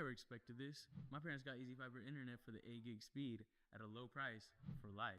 never expected this. My parents got Easy Fiber internet for the 8 gig speed at a low price for life.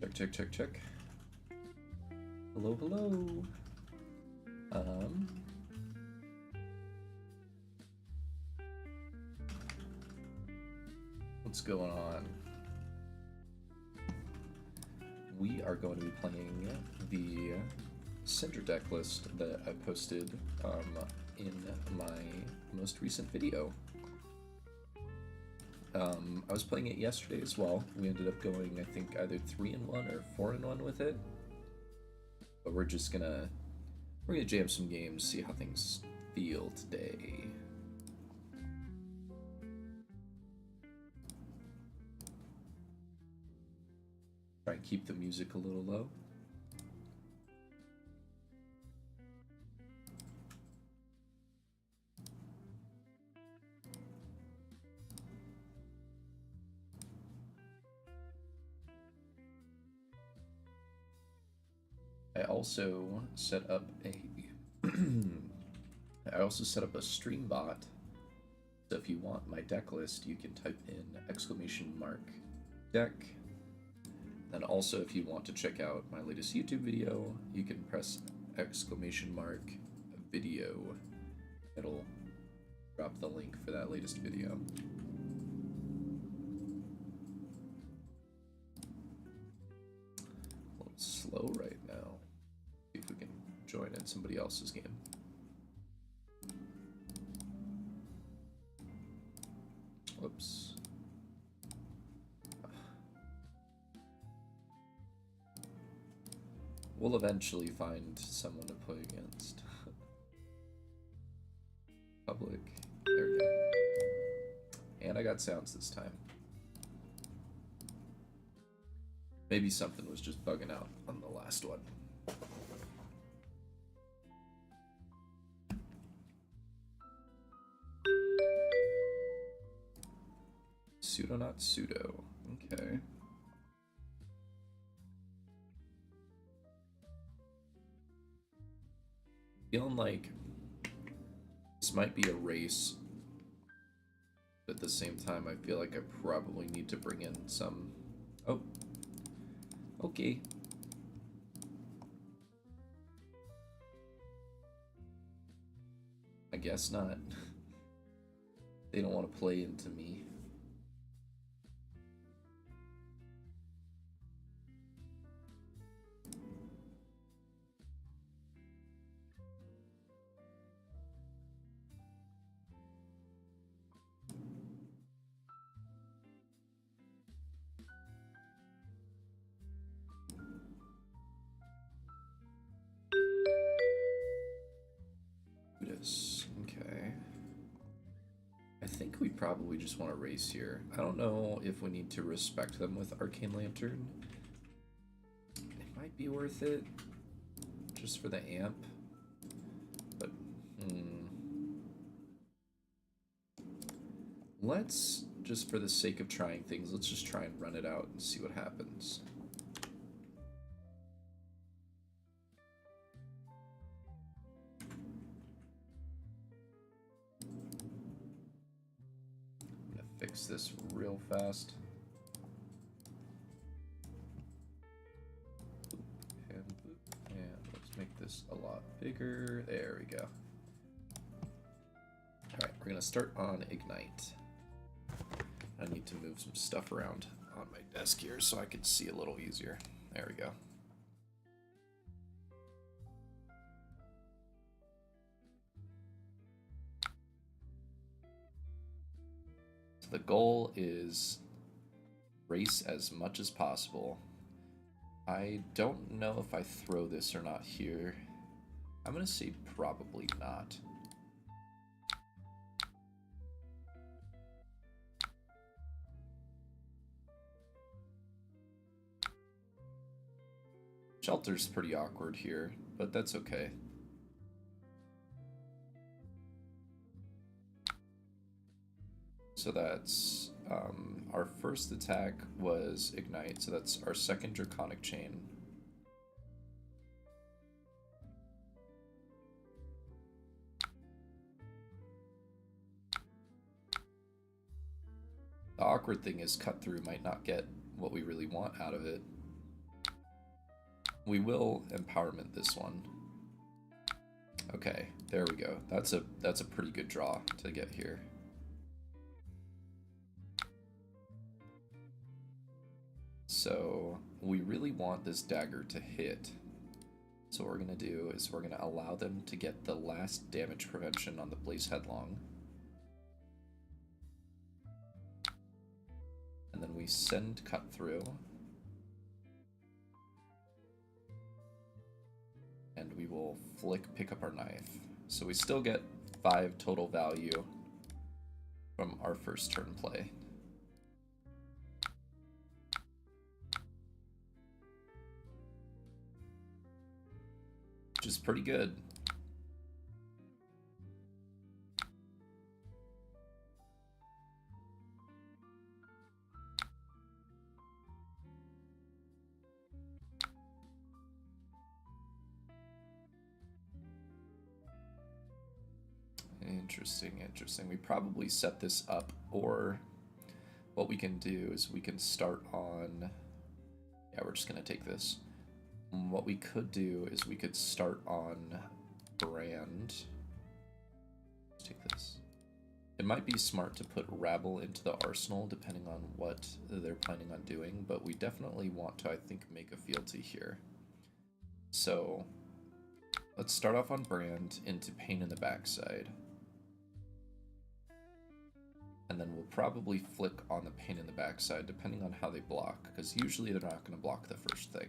Check, check, check, check. Hello, hello. What's going on? We are going to be playing the Cindra deck list that I posted in my most recent video. I was playing it yesterday as well. We ended up going, I think, either 3-1 or 4-1 with it. But we're gonna jam some games, see how things feel today. Try and keep the music a little low. I also set up a stream bot. So if you want my deck list, you can type in !deck. Then also if you want to check out my latest YouTube video, you can press !video. It'll drop the link for that latest video. A little slow right now. See if we can join in somebody else's game. Whoops. We'll eventually find someone to play against. Public. There we go. And I got sounds this time. Maybe something was just bugging out on the last one. Pseudo, not pseudo. Okay. Feeling like this might be a race, but at the same time, I feel like I probably need to bring in some. Oh, okay. I guess not. They don't want to play into me. probably just want to race here. I don't know if we need to respect them with Arcane Lantern. It might be worth it, just for the amp. But, let's, just for the sake of trying things, let's just try and run it out and see what happens. Fix this real fast. And let's make this a lot bigger. There we go. Alright, we're gonna start on Ignite. I need to move some stuff around on my desk here so I can see a little easier. There we go. The goal is race as much as possible. I don't know if I throw this or not here. I'm gonna say probably not. Shelter's pretty awkward here, but that's okay. So that's our first attack was Ignite, so that's our second Draconic Chain. The awkward thing is Cut Through might not get what we really want out of it. We will Empowerment this one. Okay, there we go. That's a pretty good draw to get here. So we really want this dagger to hit. So what we're going to do is we're going to allow them to get the last damage prevention on the Blaze Headlong. And then we send Cut Through. And we will pick up our knife. So we still get 5 total value from our first turn play. Which is pretty good. Interesting. We probably set this up, or what we can do is we can start on... Yeah, we're just gonna take this. What we could do is we could start on Brand. Let's take this. It might be smart to put Rabble into the arsenal depending on what they're planning on doing, but we definitely want to, I think, make a fealty here. So let's start off on Brand into Pain in the Backside. And then we'll probably flick on the Pain in the Backside depending on how they block, because usually they're not going to block the first thing.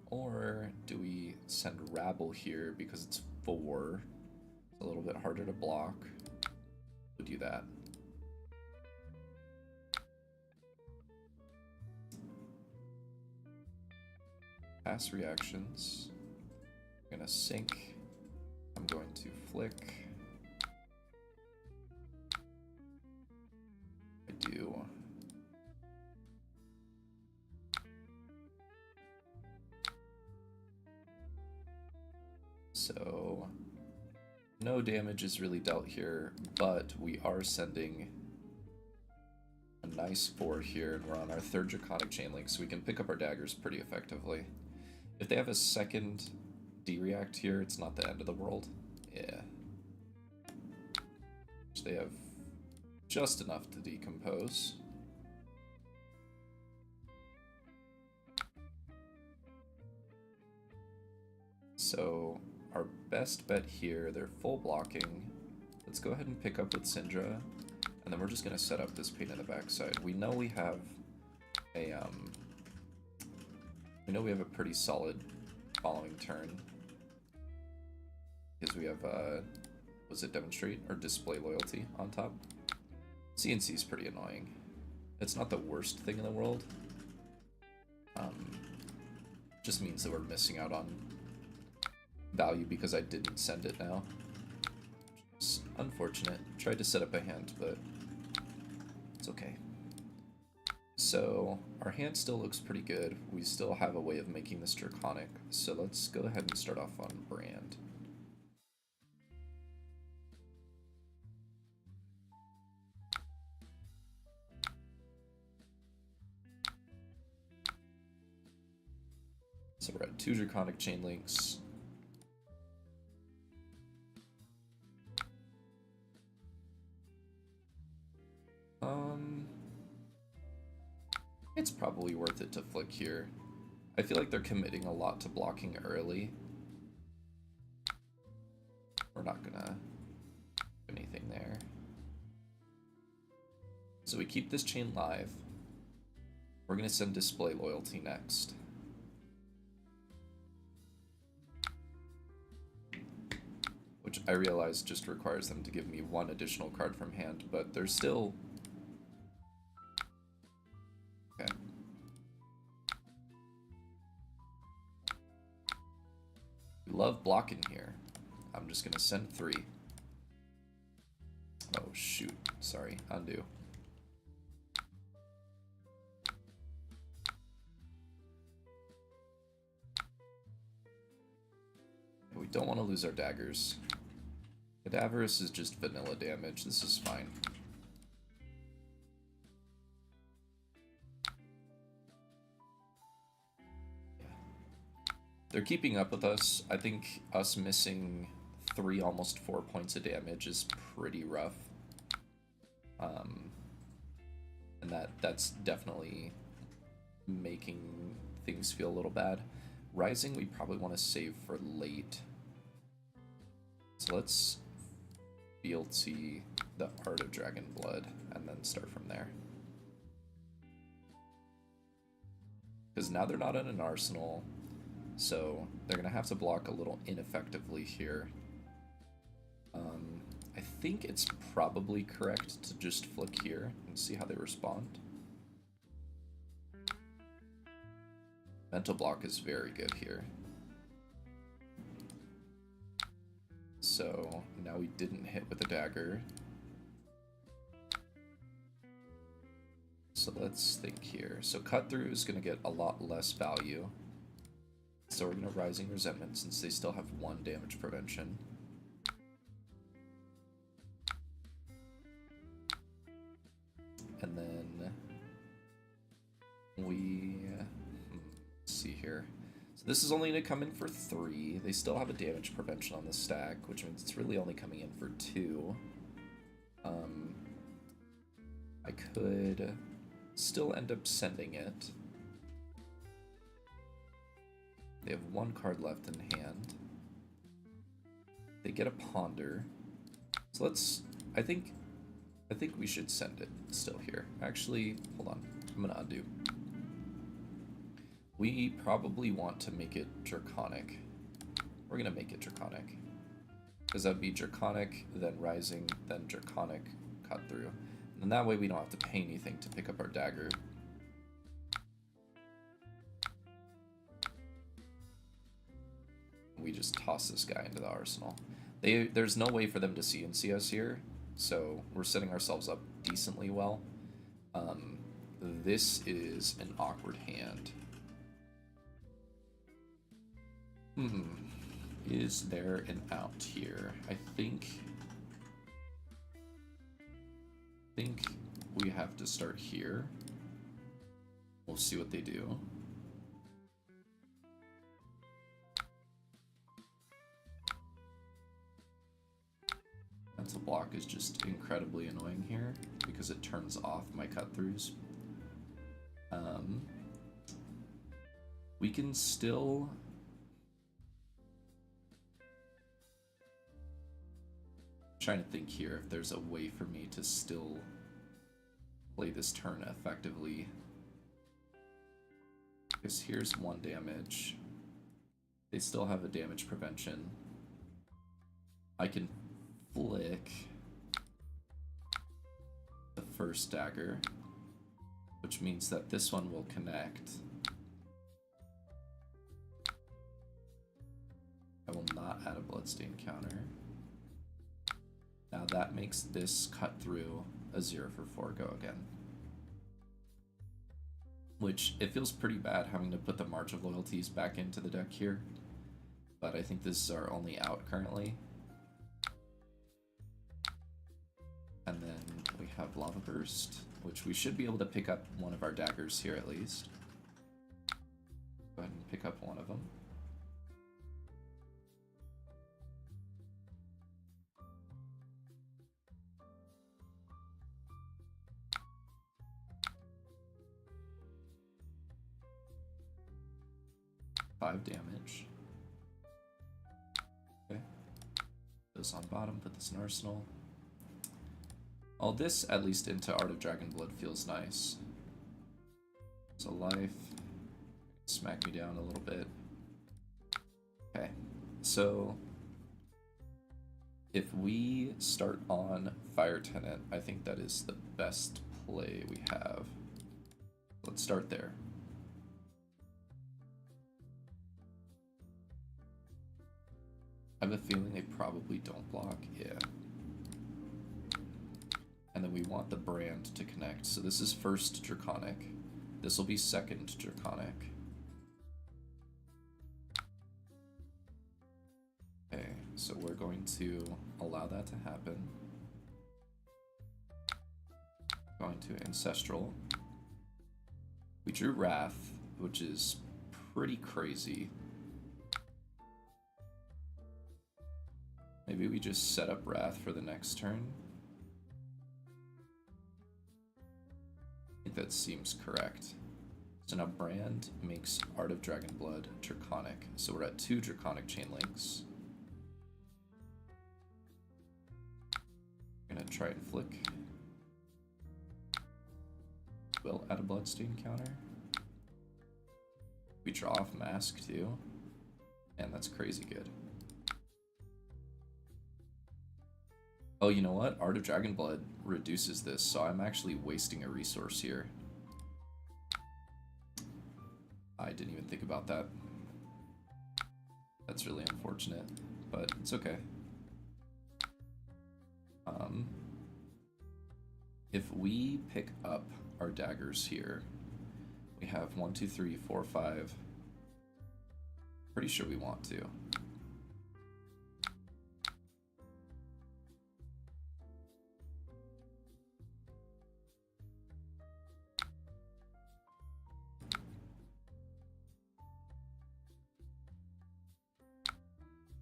Or do we send Rabble here because it's 4? It's a little bit harder to block. We'll do that. Pass reactions. I'm gonna sync. I'm going to flick. I do. So no damage is really dealt here, but we are sending a nice 4 here, and we're on our 3rd Draconic Chain Link, so we can pick up our daggers pretty effectively. If they have a second D-React here, it's not the end of the world. Yeah. They have just enough to decompose. So our best bet here, they're full blocking. Let's go ahead and pick up with Cindra, and then we're just gonna set up this Pain in the Backside. We know we have a pretty solid following turn because we have was it demonstrate or display loyalty on top. CNC is pretty annoying. It's not the worst thing in the world. Just means that we're missing out on value because I didn't send it now. It's unfortunate. Tried to set up a hand, but it's okay. So our hand still looks pretty good. We still have a way of making this draconic. So let's go ahead and start off on brand. So we're at 2 draconic chain links. It's probably worth it to flick here. I feel like they're committing a lot to blocking early. We're not gonna do anything there. So we keep this chain live. We're gonna send display loyalty next. Which I realize just requires them to give me 1 additional card from hand, but they're still... Okay. We love blocking here. I'm just gonna send 3. Oh shoot, sorry, undo. We don't want to lose our daggers. Cadaverous is just vanilla damage, this is fine. Yeah. They're keeping up with us. I think us missing 3, almost 4 points of damage is pretty rough. And that's definitely making things feel a little bad. Rising we probably want to save for late. So let's fealty the Art of Dragon Blood and then start from there. Because now they're not in an arsenal, so they're going to have to block a little ineffectively here. I think it's probably correct to just flick here and see how they respond. Mental block is very good here. So now we didn't hit with a dagger. So let's think here. So cut through is going to get a lot less value. So we're going to Rising Resentment since they still have 1 damage prevention. And then we... let's see here. So this is only going to come in for 3. They still have a damage prevention on the stack, which means it's really only coming in for 2. I could still end up sending it. They have 1 card left in hand. They get a Ponder. So let's... I think we should send it still here. Actually, hold on. I'm gonna undo. We probably want to make it Draconic. We're gonna make it Draconic. Because that'd be Draconic, then Rising, then Draconic, cut through. And that way we don't have to pay anything to pick up our dagger. We just toss this guy into the arsenal. There's no way for them to CNC us here, so we're setting ourselves up decently well. This is an awkward hand. Is there an out here? I think we have to start here. We'll see what they do. Mental block is just incredibly annoying here because it turns off my cut-throughs. We can still... trying to think here if there's a way for me to still play this turn effectively. Because here's 1 damage. They still have a damage prevention. I can flick the first dagger, which means that this one will connect. I will not add a bloodstain counter. Now that makes this cut through a 0 for 4 go again. Which, it feels pretty bad having to put the March of Loyalties back into the deck here. But I think this is our only out currently. And then we have Lava Burst, which we should be able to pick up one of our daggers here at least. Go ahead and pick up one of them. Five damage. Okay. Put this on bottom, put this in arsenal. All this, at least into Art of Dragonblood, feels nice. So life. Smack me down a little bit. Okay. So if we start on Fire Tenant, I think that is the best play we have. Let's start there. I have a feeling they probably don't block, yeah. And then we want the brand to connect. So this is first Draconic. This will be second Draconic. Okay, so we're going to allow that to happen. Going to Ancestral. We drew Wrath, which is pretty crazy. Maybe we just set up Wrath for the next turn. I think that seems correct. So now Brand makes Art of Dragonblood Draconic. So we're at 2 Draconic Chain Links. I'm gonna try and flick. We'll add a Bloodstain counter. We draw off Mask too. And that's crazy good. Oh, you know what? Art of Dragonblood reduces this, so I'm actually wasting a resource here. I didn't even think about that. That's really unfortunate, but it's okay. If we pick up our daggers here, we have 1, 2, 3, 4, 5. Pretty sure we want to.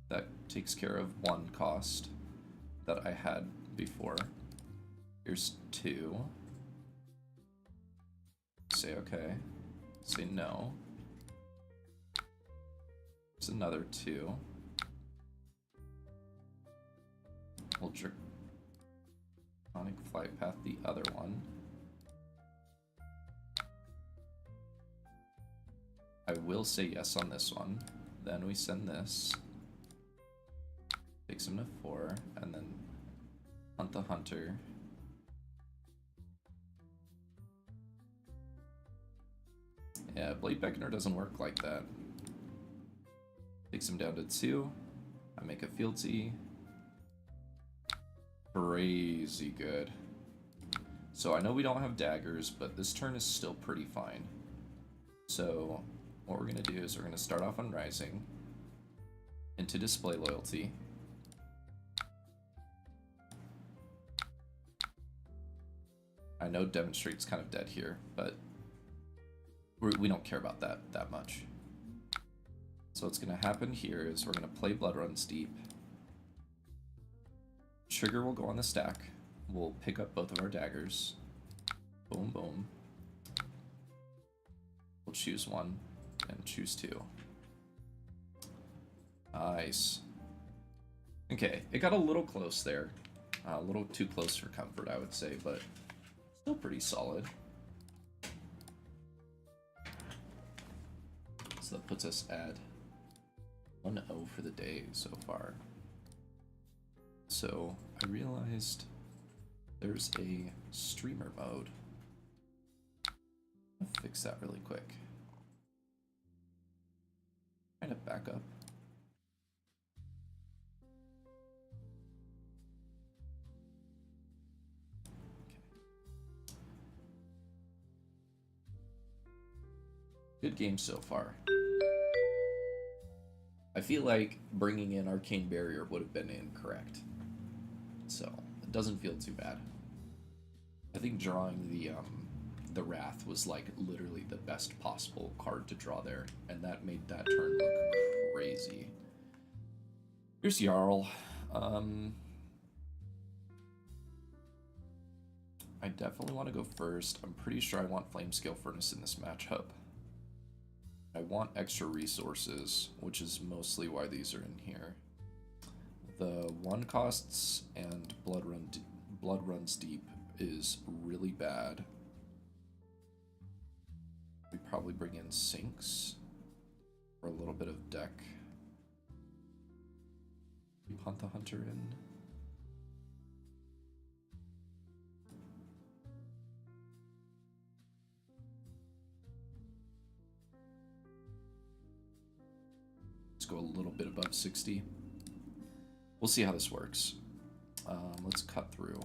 That takes care of one cost that I had before. Here's 2. Say okay. Say no. There's another 2. We'll Draconic Flight Path the other one. I will say yes on this one. Then we send this. Takes him to 4, and then hunt the hunter. Yeah, Blade Beckoner doesn't work like that. Takes him down to 2. I make a fealty. Crazy good. So I know we don't have daggers, but this turn is still pretty fine. So what we're gonna do is we're gonna start off on Rising into Display Loyalty. I know Demonstrate's kind of dead here, but we don't care about that much. So what's going to happen here is we're going to play Blood Runs Deep. Trigger will go on the stack. We'll pick up both of our daggers. Boom, boom. We'll choose 1 and choose 2. Nice. Okay, it got a little close there. A little too close for comfort, I would say, but still pretty solid. So that puts us at 1-0 for the day so far. So I realized there's a streamer mode. I'll fix that really quick. Kind of back up. Good game so far. I feel like bringing in Arcane Barrier would have been incorrect. So, it doesn't feel too bad. I think drawing the Wrath was like literally the best possible card to draw there, and that made that turn look crazy. Here's Jarl. I definitely want to go first. I'm pretty sure I want Flamescale Furnace in this matchup. I want extra resources, which is mostly why these are in here. The 1 costs and Blood Runs Deep is really bad. We probably bring in Sinks for a little bit of deck. We punt the Hunter in. Go a little bit above 60. We'll see how this works. Let's cut through.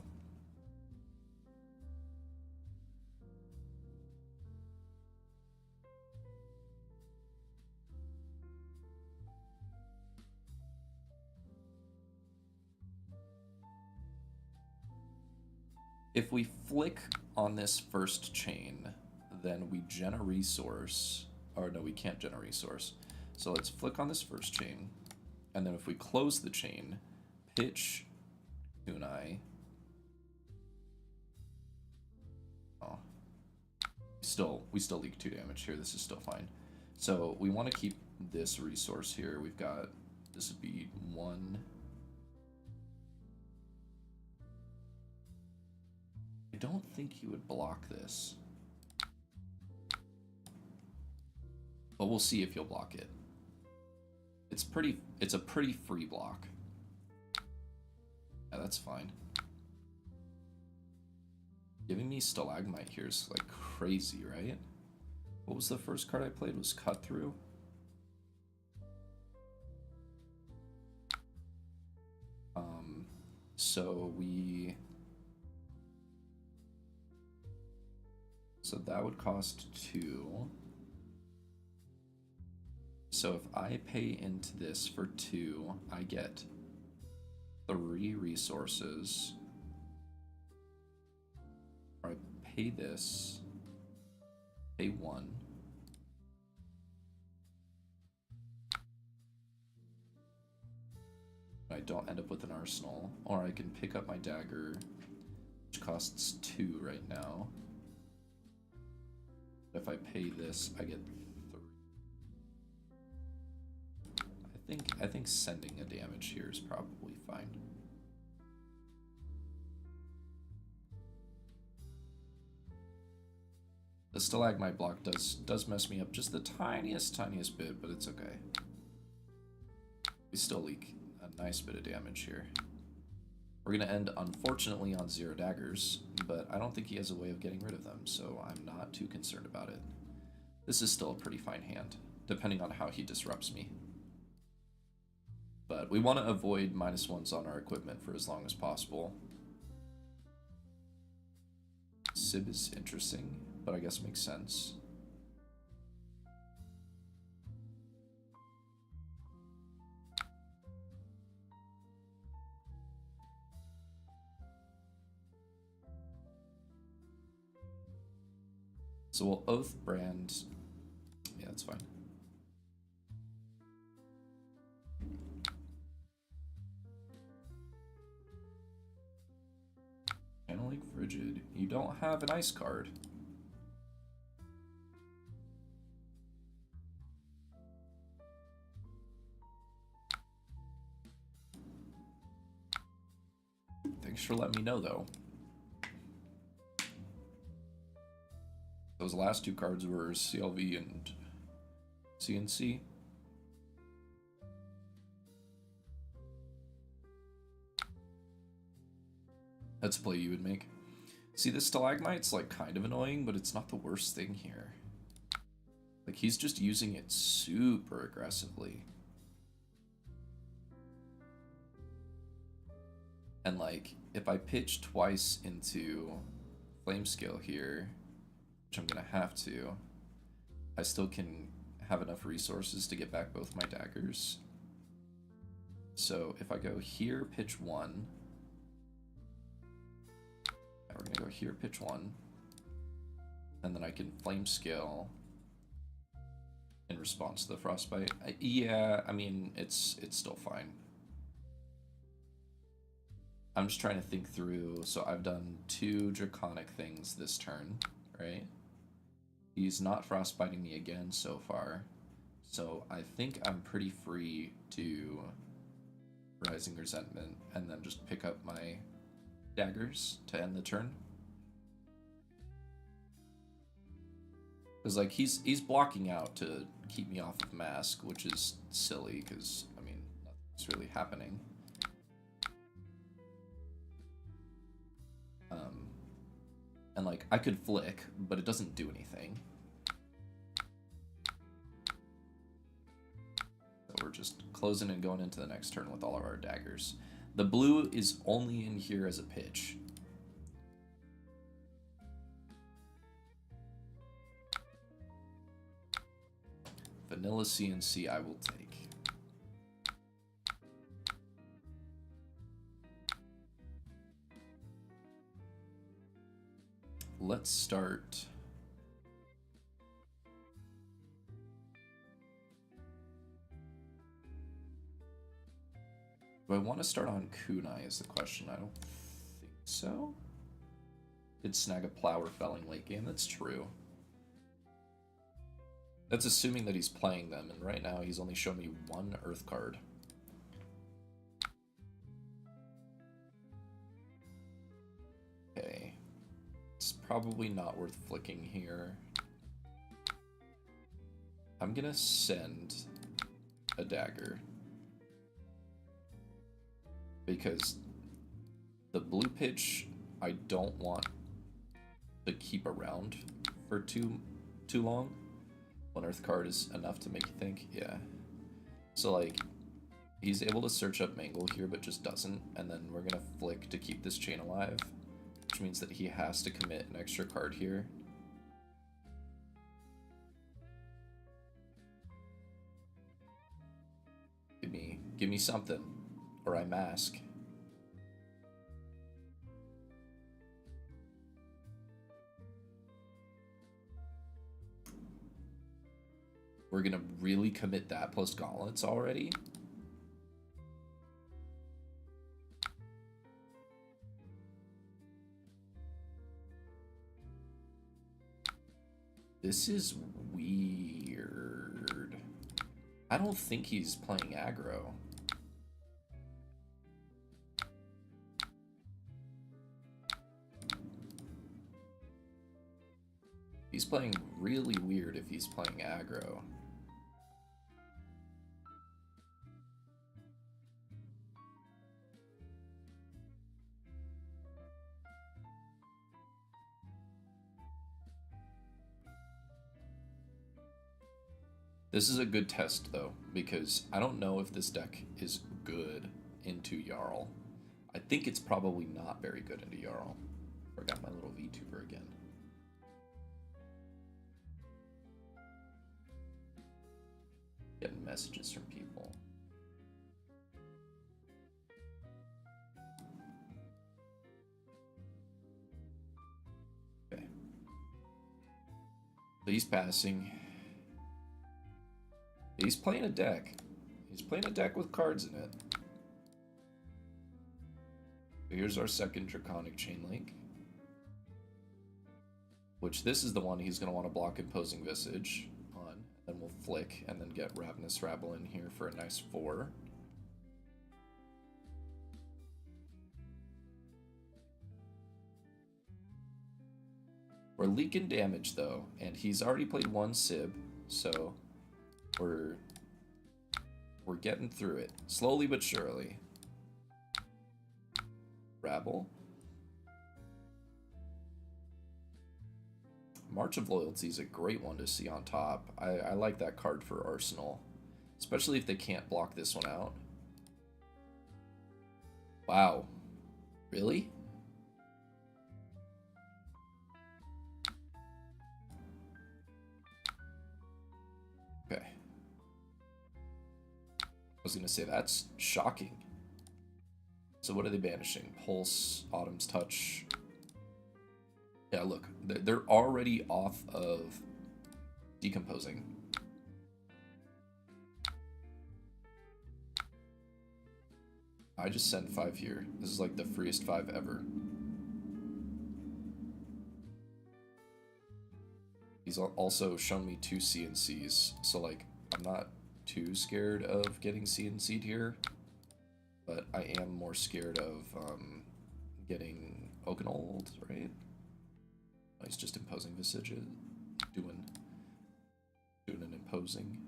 If we flick on this first chain, then we gen a resource. Or no, we can't gen a resource. So let's flick on this first chain, and then if we close the chain, pitch kunai. Oh, we still leak 2 damage here. This is still fine. So we want to keep this resource here. We've got, this would be 1. I don't think he would block this, but we'll see if he'll block it. It's a pretty free block. Yeah, that's fine. Giving me Stalagmite here is like crazy, right? What was the first card I played? Was Cut Through? So that would cost 2. So if I pay into this for 2, I get 3 resources. Or I pay this, pay 1. I don't end up with an arsenal. Or I can pick up my dagger, which costs 2 right now. If I pay this, I get 3. I think sending a damage here is probably fine. The Stalagmite block does mess me up just the tiniest bit, but it's okay. We still leak a nice bit of damage here. We're gonna end, unfortunately, on 0 daggers, but I don't think he has a way of getting rid of them, so I'm not too concerned about it. This is still a pretty fine hand, depending on how he disrupts me. But we want to avoid -1s on our equipment for as long as possible. Sib is interesting, but I guess makes sense. So we'll Oath Brand. Yeah, that's fine. Channeling Frigid. You don't have an ice card. Thanks for letting me know, though. Those last 2 cards were CLV and CNC. That's a play you would make. See, this stalagmite's like kind of annoying, but it's not the worst thing here. Like, he's just using it super aggressively. And like, if I pitch twice into flame scale here, which I'm gonna have to, I still can have enough resources to get back both my daggers. So if I go here, pitch 1. We're gonna go here, pitch 1. And then I can flame scale in response to the frostbite. Yeah, I mean, it's still fine. I'm just trying to think through. So I've done 2 draconic things this turn, right? He's not frostbiting me again so far. So I think I'm pretty free to Rising Resentment and then just pick up my daggers to end the turn. Because like he's blocking out to keep me off of mask, which is silly because I mean nothing's really happening. And like I could flick, but it doesn't do anything. So we're just closing and going into the next turn with all of our daggers. The blue is only in here as a pitch. Vanilla CNC I will take. Let's start. Do I want to start on kunai is the question. I don't think so. Did snag a plow or felling late game. That's true. That's assuming that he's playing them, and right now he's only shown me 1 earth card. Okay. It's probably not worth flicking here. I'm gonna send a dagger. Because the blue pitch I don't want to keep around for too long. 1 earth card is enough to make you think, yeah. So like, he's able to search up Mangle here, but just doesn't, and then we're gonna flick to keep this chain alive, which means that he has to commit an extra card here. Give me something, or I mask. We're gonna really commit that plus gauntlets already? This is weird. I don't think he's playing aggro. He's playing really weird if he's playing aggro. This is a good test, though, because I don't know if this deck is good into Jarl. I think it's probably not very good into Jarl. Forgot my little VTuber again. Getting messages from people. Okay. So he's passing. He's playing a deck. He's playing a deck with cards in it. So here's our second Draconic Chain Link. Which this is the one he's going to want to block Imposing Visage on. Then we'll flick and then get Ravenous Rabble in here for a nice 4. We're leaking damage though, and he's already played 1 Sib, so we're getting through it. Slowly but surely. Rabble. March of Loyalty is a great one to see on top. I like that card for Arsenal, especially if they can't block this one out. Wow. Really? Okay. I was going to say, that's shocking. So what are they banishing? Pulse, Autumn's Touch. Yeah, look, they're already off of decomposing. I just sent 5 here. This is like the freest 5 ever. He's also shown me 2 CNCs, so like I'm not too scared of getting CNC'd here, but I am more scared of getting Oakenold, right? Oh, he's just imposing Visage, doing an imposing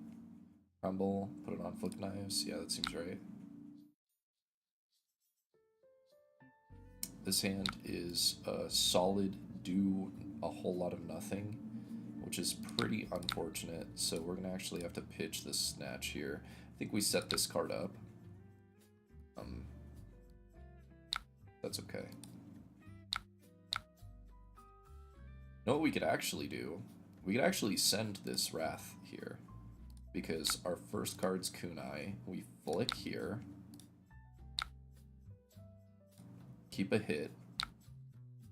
crumble, put it on Flick Knives. Yeah, that seems right. This hand is a solid do a whole lot of nothing, which is pretty unfortunate. So we're gonna actually have to pitch this Snatch here. I think we set this card up. That's okay. You know what we could actually do? We could actually send this Wrath here, because our first card's Kunai. We flick here. Keep a hit.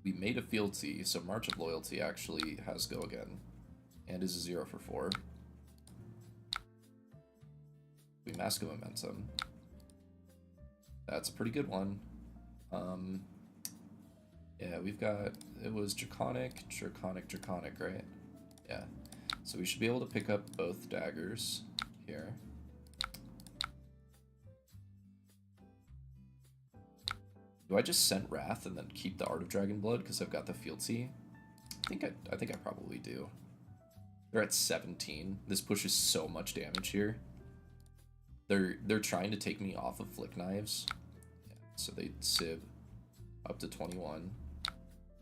We made a fealty, so March of Loyalty actually has go again. And is a 0 for 4. We Mask of Momentum. That's a pretty good one. Yeah, we've got, it was Draconic, right? Yeah. So we should be able to pick up both daggers here. Do I just send Wrath and then keep the Art of Dragonblood because I've got the fealty? I think I probably do. They're at 17. This pushes so much damage here. They're trying to take me off of Flick Knives. Yeah, so they Civ up to 21.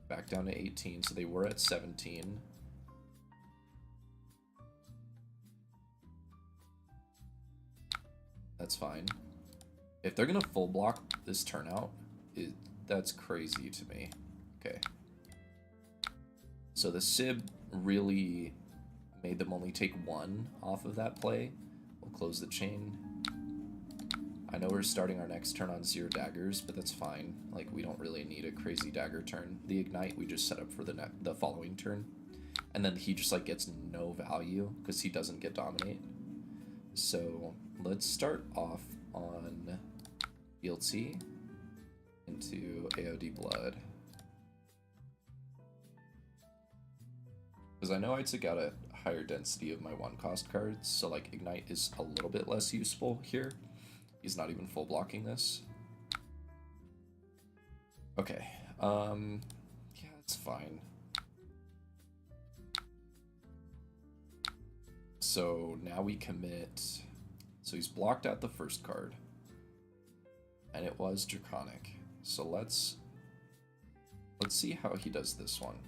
Back down to 18. So they were at 17. That's fine. If they're gonna full block this turnout, that's crazy to me. Okay. So the Sib really made them only take 1 off of that play. We'll close the chain. I know we're starting our next turn on 0 daggers, but that's fine. Like, we don't really need a crazy dagger turn. The Ignite we just set up for the following turn. And then he just, like, gets no value because he doesn't get Dominate. So let's start off on fealty into AOD Blood. Because I know I took out a higher density of my 1-cost cards, so like Ignite is a little bit less useful here. He's not even full blocking this. Okay, yeah, it's fine. So now we commit, so he's blocked out the first card, and it was Draconic. So let's see how he does this one.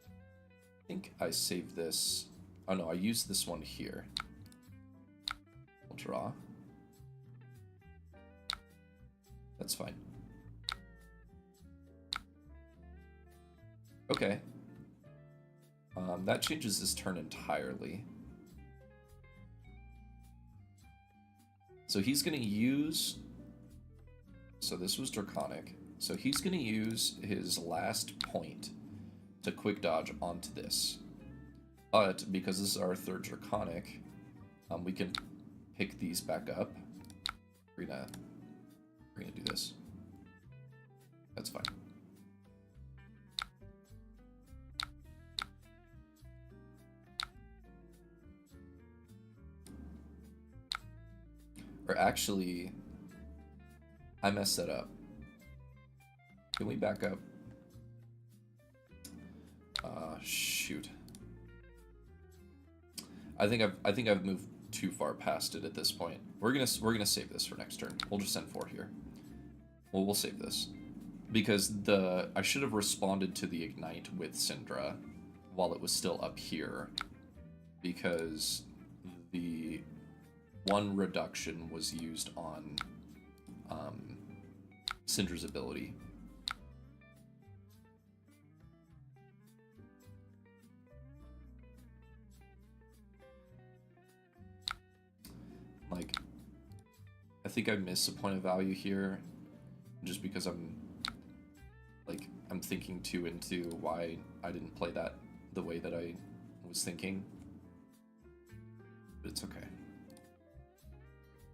I think I saved this. Oh no, I used this one here. We'll draw. That's fine. Okay. That changes his turn entirely. So he's gonna use, so this was Draconic. So he's gonna use his last point to quick dodge onto this. But because this is our third Draconic, we can pick these back up. We're gonna do this. That's fine. Or actually, I messed that up. Can we back up? Shoot. I think I've moved too far past it at this point. We're gonna save this for next turn. We'll just send 4 here. Well, we'll save this because I should have responded to the Ignite with Cindra, while it was still up here, because the one reduction was used on Cindra's ability. Like, I think I missed a point of value here, just because I'm thinking too into why I didn't play that the way that I was thinking. But it's okay.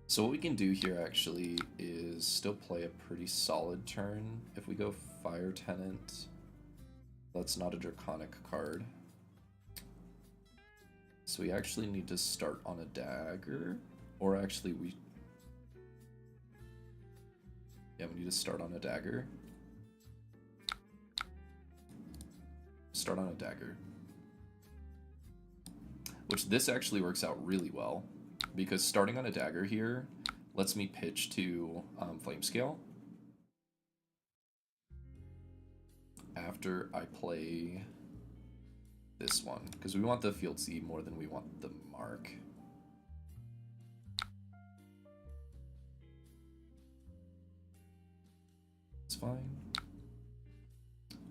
So what we can do here actually is still play a pretty solid turn. If we go Fire Tenant, that's not a Draconic card. So we actually need to start on a dagger, or actually we need to start on a dagger. Start on a dagger. Which this actually works out really well, because starting on a dagger here lets me pitch to Flame Scale after I play this one, because we want the Field Seed more than we want the Mark. It's fine.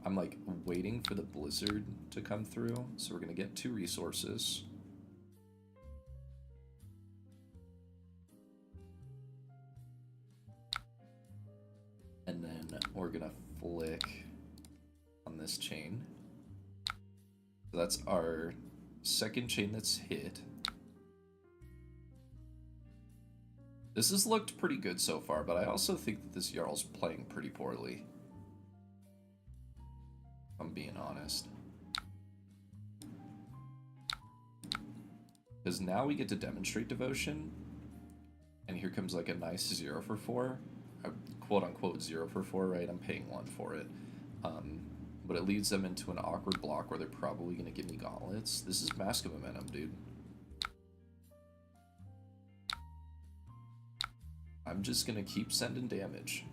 I'm like waiting for the Blizzard to come through, so we're gonna get 2 resources. And then we're gonna flick on this chain. So that's our second chain that's hit. This has looked pretty good so far, but I also think that this Jarl's playing pretty poorly. If I'm being honest. Because now we get to demonstrate devotion, and here comes like a nice 0 for 4. Quote unquote 0 for 4, right? I'm paying 1 for it. But it leads them into an awkward block where they're probably going to give me gauntlets. This is Mask of Momentum, dude. I'm just going to keep sending damage.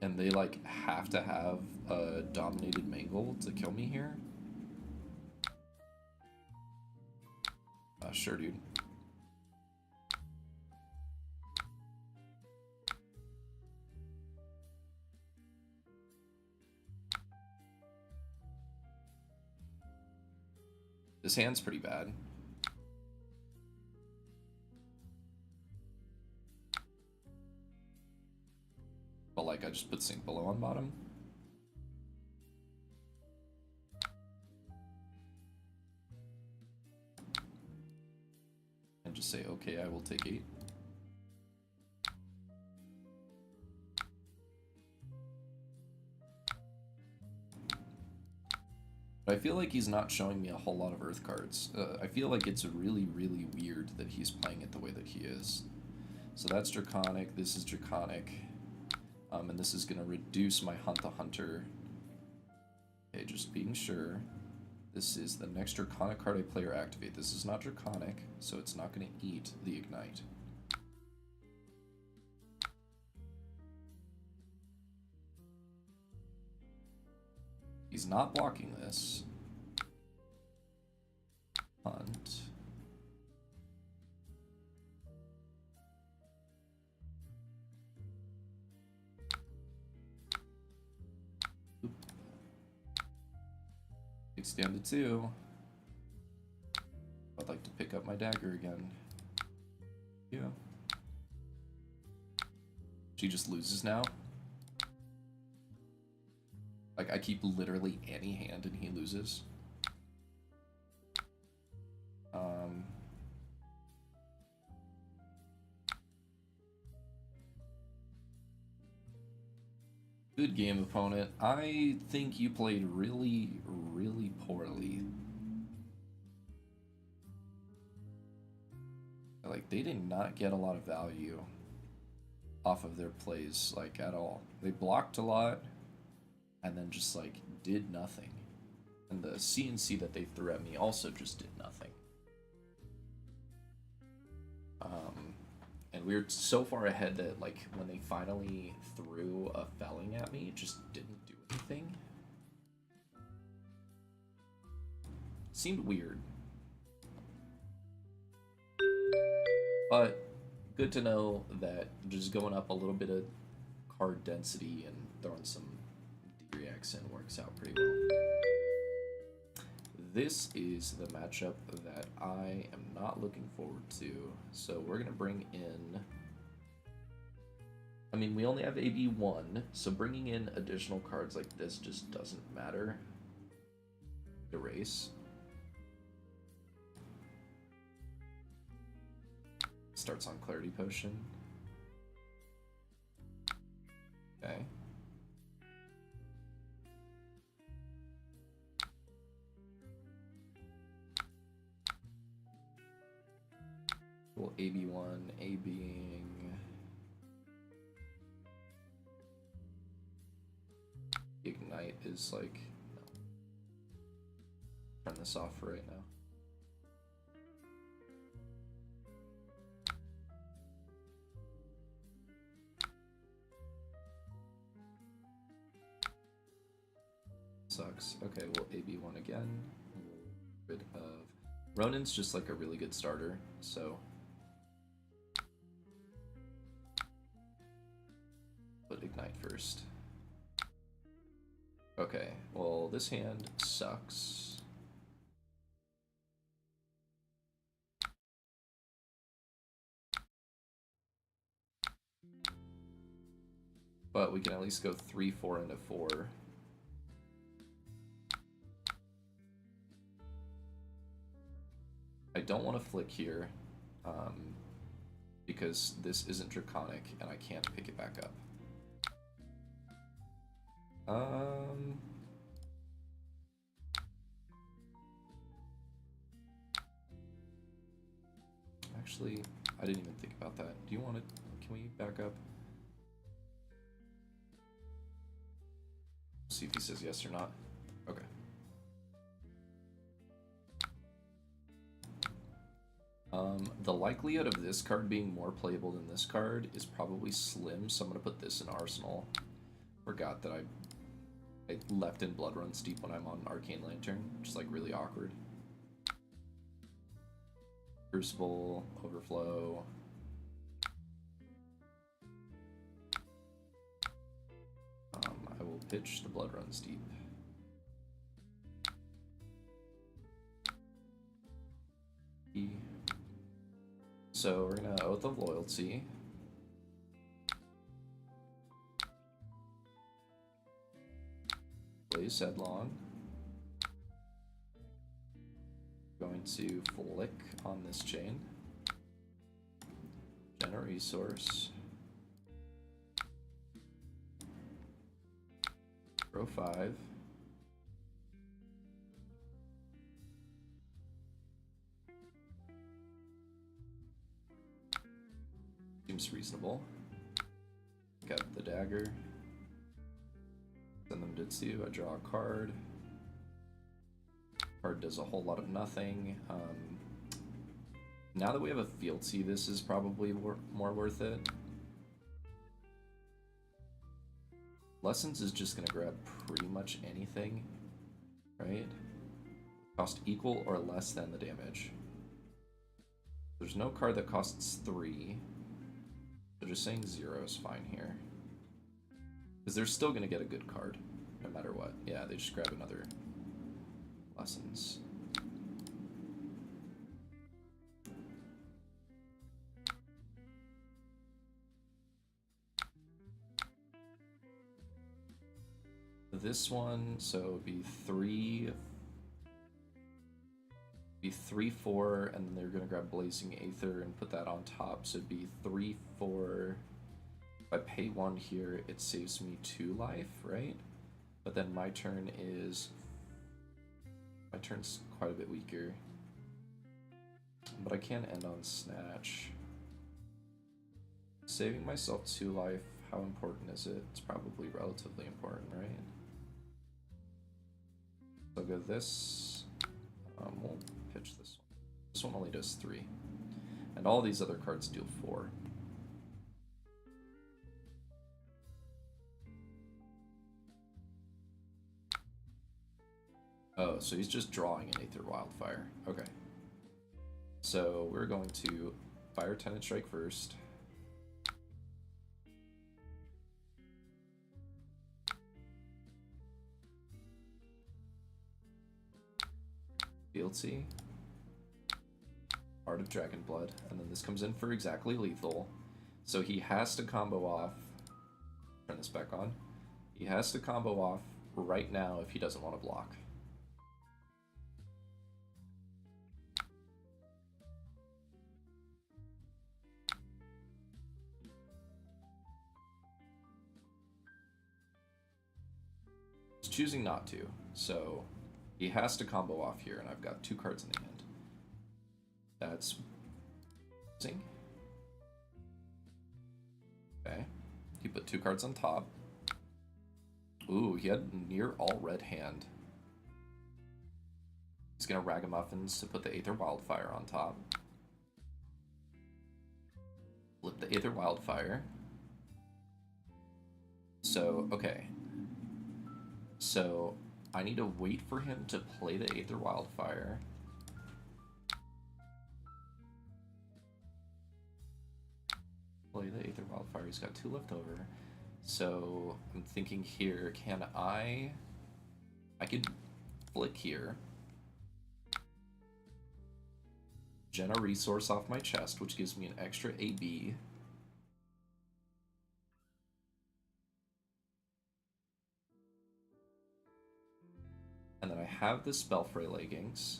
And they like have to have a dominated Mangle to kill me here. Sure, dude. This hand's pretty bad. But like, I just put Sink Below on bottom. And just say, okay, I will take 8. But I feel like he's not showing me a whole lot of Earth cards. I feel like it's really, really weird that he's playing it the way that he is. So that's Draconic, this is Draconic. And this is going to reduce my Hunt the Hunter. Okay, just being sure. This is the next Draconic card I play or activate. This is not Draconic, so it's not going to eat the Ignite. He's not blocking this. Hunt. It's down to 2. I'd like to pick up my dagger again. Yeah. She just loses now. Like, I keep literally any hand and he loses. Good game, opponent. I think you played really, really poorly. Like, they did not get a lot of value off of their plays, like, at all. They blocked a lot, and then just, like, did nothing. And the CNC that they threw at me also just did nothing. And we were so far ahead that, like, when they finally threw a felling at me, it just didn't do anything. Seemed weird. But good to know that just going up a little bit of card density and throwing some D-Reacts in works out pretty well. This is the matchup that I am not looking forward to. So we're going to bring in... I mean, we only have AB1, so bringing in additional cards like this just doesn't matter. Erase. Starts on Clarity Potion. Okay. Well, AB1, A being... Ignite is like... No. Turn this off for right now. Sucks. Okay, well, AB1 again. Rid of... Ronin's just like a really good starter, so... Put Ignite first. Okay, well, this hand sucks. But we can at least go 3-4 into 4. I don't want to flick here, because this isn't Draconic and I can't pick it back up. Actually, I didn't even think about that. Do you want to... Can we back up? See if he says yes or not. Okay. The likelihood of this card being more playable than this card is probably slim, so I'm going to put this in Arsenal. Forgot that I left in Blood Runs Deep when I'm on Arcane Lantern, which is like really awkward. Crucible, Overflow. I will pitch the Blood Runs Deep. So we're gonna Oath of Loyalty. Blaze Headlong. Going to flick on this chain. Generate resource. Row 5. Seems reasonable. Got the dagger. Send them to I draw a card. Card does a whole lot of nothing. Now that we have a fealty, this is probably more worth it. Lessons is just gonna grab pretty much anything, right? Cost equal or less than the damage. There's no card that costs 3. So just saying 0 is fine here. Because they're still gonna get a good card, no matter what. Yeah, they just grab another Lessons. This one, so it'd be 3, 4, and then they're gonna grab Blazing Aether and put that on top, so it'd be 3, 4. If I pay 1 here, it saves me 2 life, right? But then my turn is... My turn's quite a bit weaker. But I can end on Snatch. Saving myself 2 life, how important is it? It's probably relatively important, right? So go this. We'll pitch this one. This one only does 3. And all these other cards deal 4. Oh, so he's just drawing an Aether Wildfire. Okay. So we're going to fire Tenant Strike first. Fealty. Heart of Dragon Blood. And then this comes in for exactly lethal. So he has to combo off. Turn this back on. He has to combo off right now if he doesn't want to block. He's choosing not to, so he has to combo off here, and I've got 2 cards in the hand. That's... Zing. Okay. He put 2 cards on top. Ooh, he had near all red hand. He's gonna Ragamuffins to put the Aether Wildfire on top. Flip the Aether Wildfire. So, okay. So, I need to wait for him to play the Aether Wildfire. Play the Aether Wildfire, he's got 2 left over. So, I'm thinking here, can I could flick here. Gen a resource off my chest, which gives me an extra AB. And then I have the Spellfray Leggings.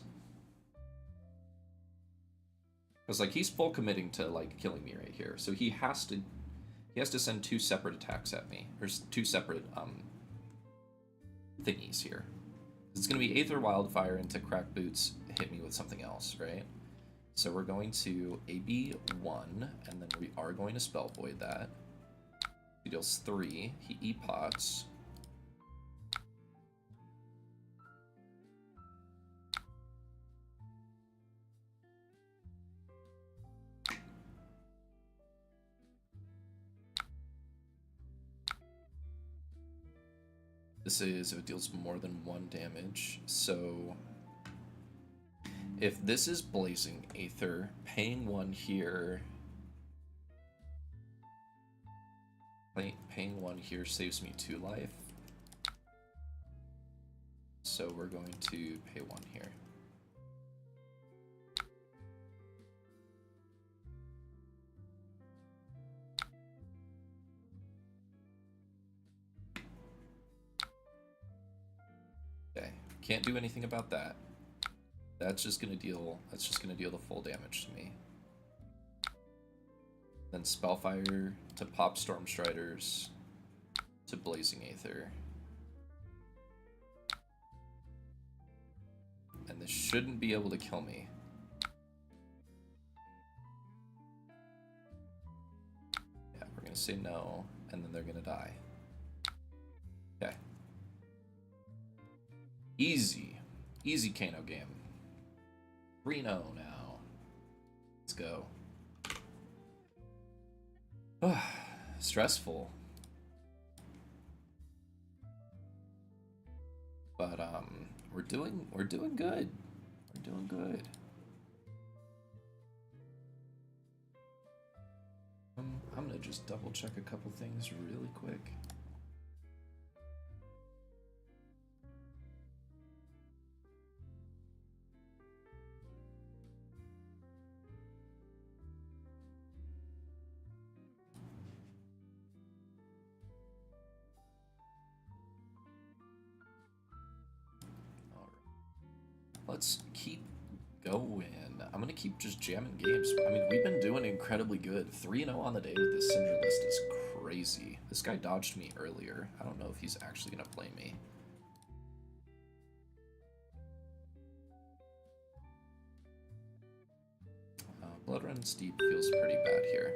Because, like, he's full committing to, like, killing me right here. So he has to send 2 separate attacks at me. There's 2 separate, thingies here. It's going to be Aether Wildfire into Crack Boots, hit me with something else, right? So we're going to AB1, and then we are going to Spell Void that. He deals 3. He epots. This is if it deals more than 1 damage. So if this is Blazing Aether, paying 1 here. Paying 1 here saves me 2 life. So we're going to pay 1 here. Okay, can't do anything about that. That's just gonna deal the full damage to me. Then Spellfire to pop Stormstriders to Blazing Aether. And this shouldn't be able to kill me. Yeah, we're gonna say no, and then they're gonna die. Okay. Easy Kano game. 3-0 now. Let's go. Stressful. But we're doing good. We're doing good. I'm gonna just double check a couple things really quick. Let's keep going. I'm gonna keep just jamming games. I mean, we've been doing incredibly good. 3-0 on the day with this Cindra list is crazy. This guy dodged me earlier. I don't know if he's actually gonna play me. Blood Runs Deep feels pretty bad here.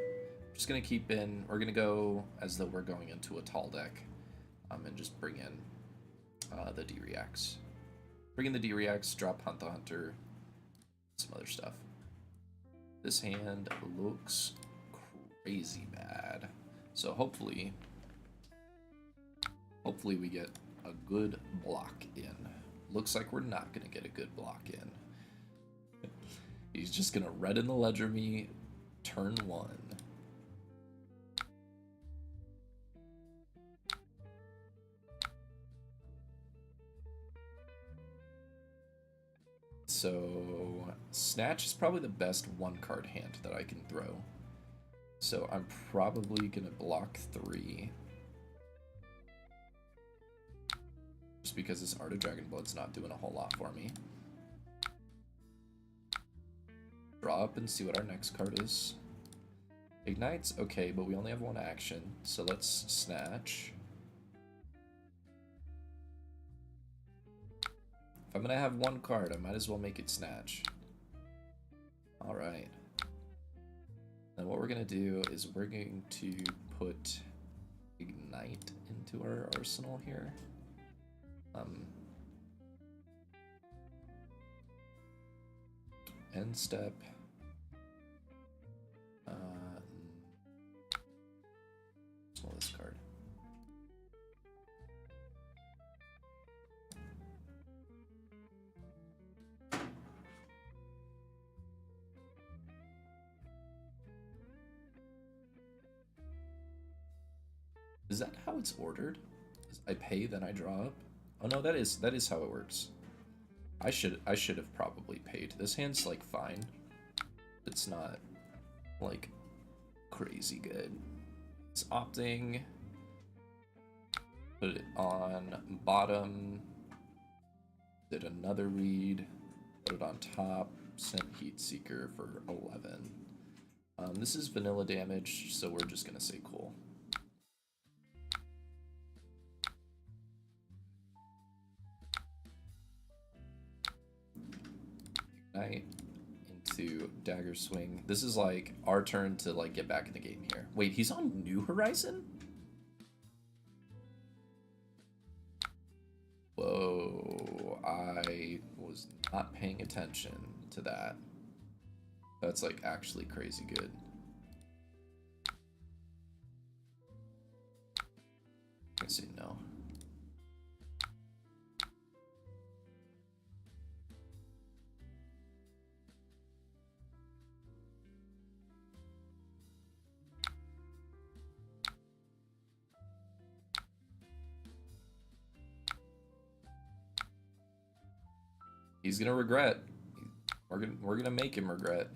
Just gonna keep in. We're gonna go as though we're going into a tall deck, and just bring in the D-Reacts. Bring in the D-Reacts, drop Hunt the Hunter, some other stuff. This hand looks crazy bad. So hopefully we get a good block in. Looks like we're not gonna get a good block in. He's just gonna red in the ledger me turn 1. So Snatch is probably the best 1-card hand that I can throw. So I'm probably gonna block 3. Just because this Art of Dragonblood's not doing a whole lot for me. Draw up and see what our next card is. Ignite's okay, but we only have 1 action, so let's Snatch. If I'm gonna have 1 card, I might as well make it Snatch. Alright. Then what we're gonna do is we're going to put Ignite into our arsenal here. End step. Small this card. Is that how it's ordered? I pay, then I draw up? Oh no, that is how it works. I should have probably paid. This hand's like fine. It's not like crazy good. It's opting. Put it on bottom. Did another read. Put it on top. Sent Heat Seeker for 11. This is vanilla damage, so we're just gonna say cool. Ignite into Dagger Swing. This is like our turn to like get back in the game here. Wait, he's on New Horizon? Whoa, I was not paying attention to that. That's like actually crazy good. I say no. He's gonna regret. We're gonna make him regret.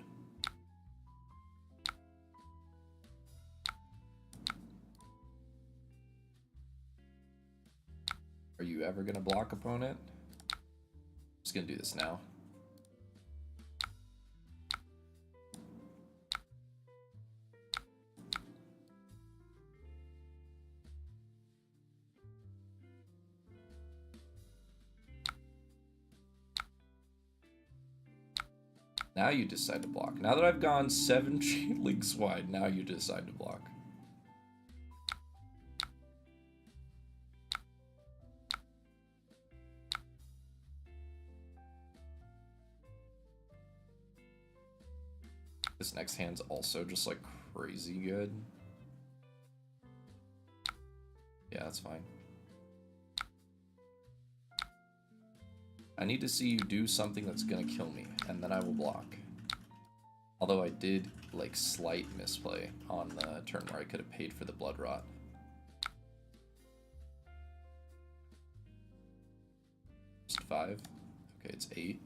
Are you ever gonna block opponent? I'm just gonna do this now. Now you decide to block. Now that I've gone 7 links wide, now you decide to block. This next hand's also just like crazy good. Yeah, that's fine. I need to see you do something that's gonna kill me, and then I will block. Although I did, like, slight misplay on the turn where I could have paid for the Blood Rot. Just 5. Okay, it's 8.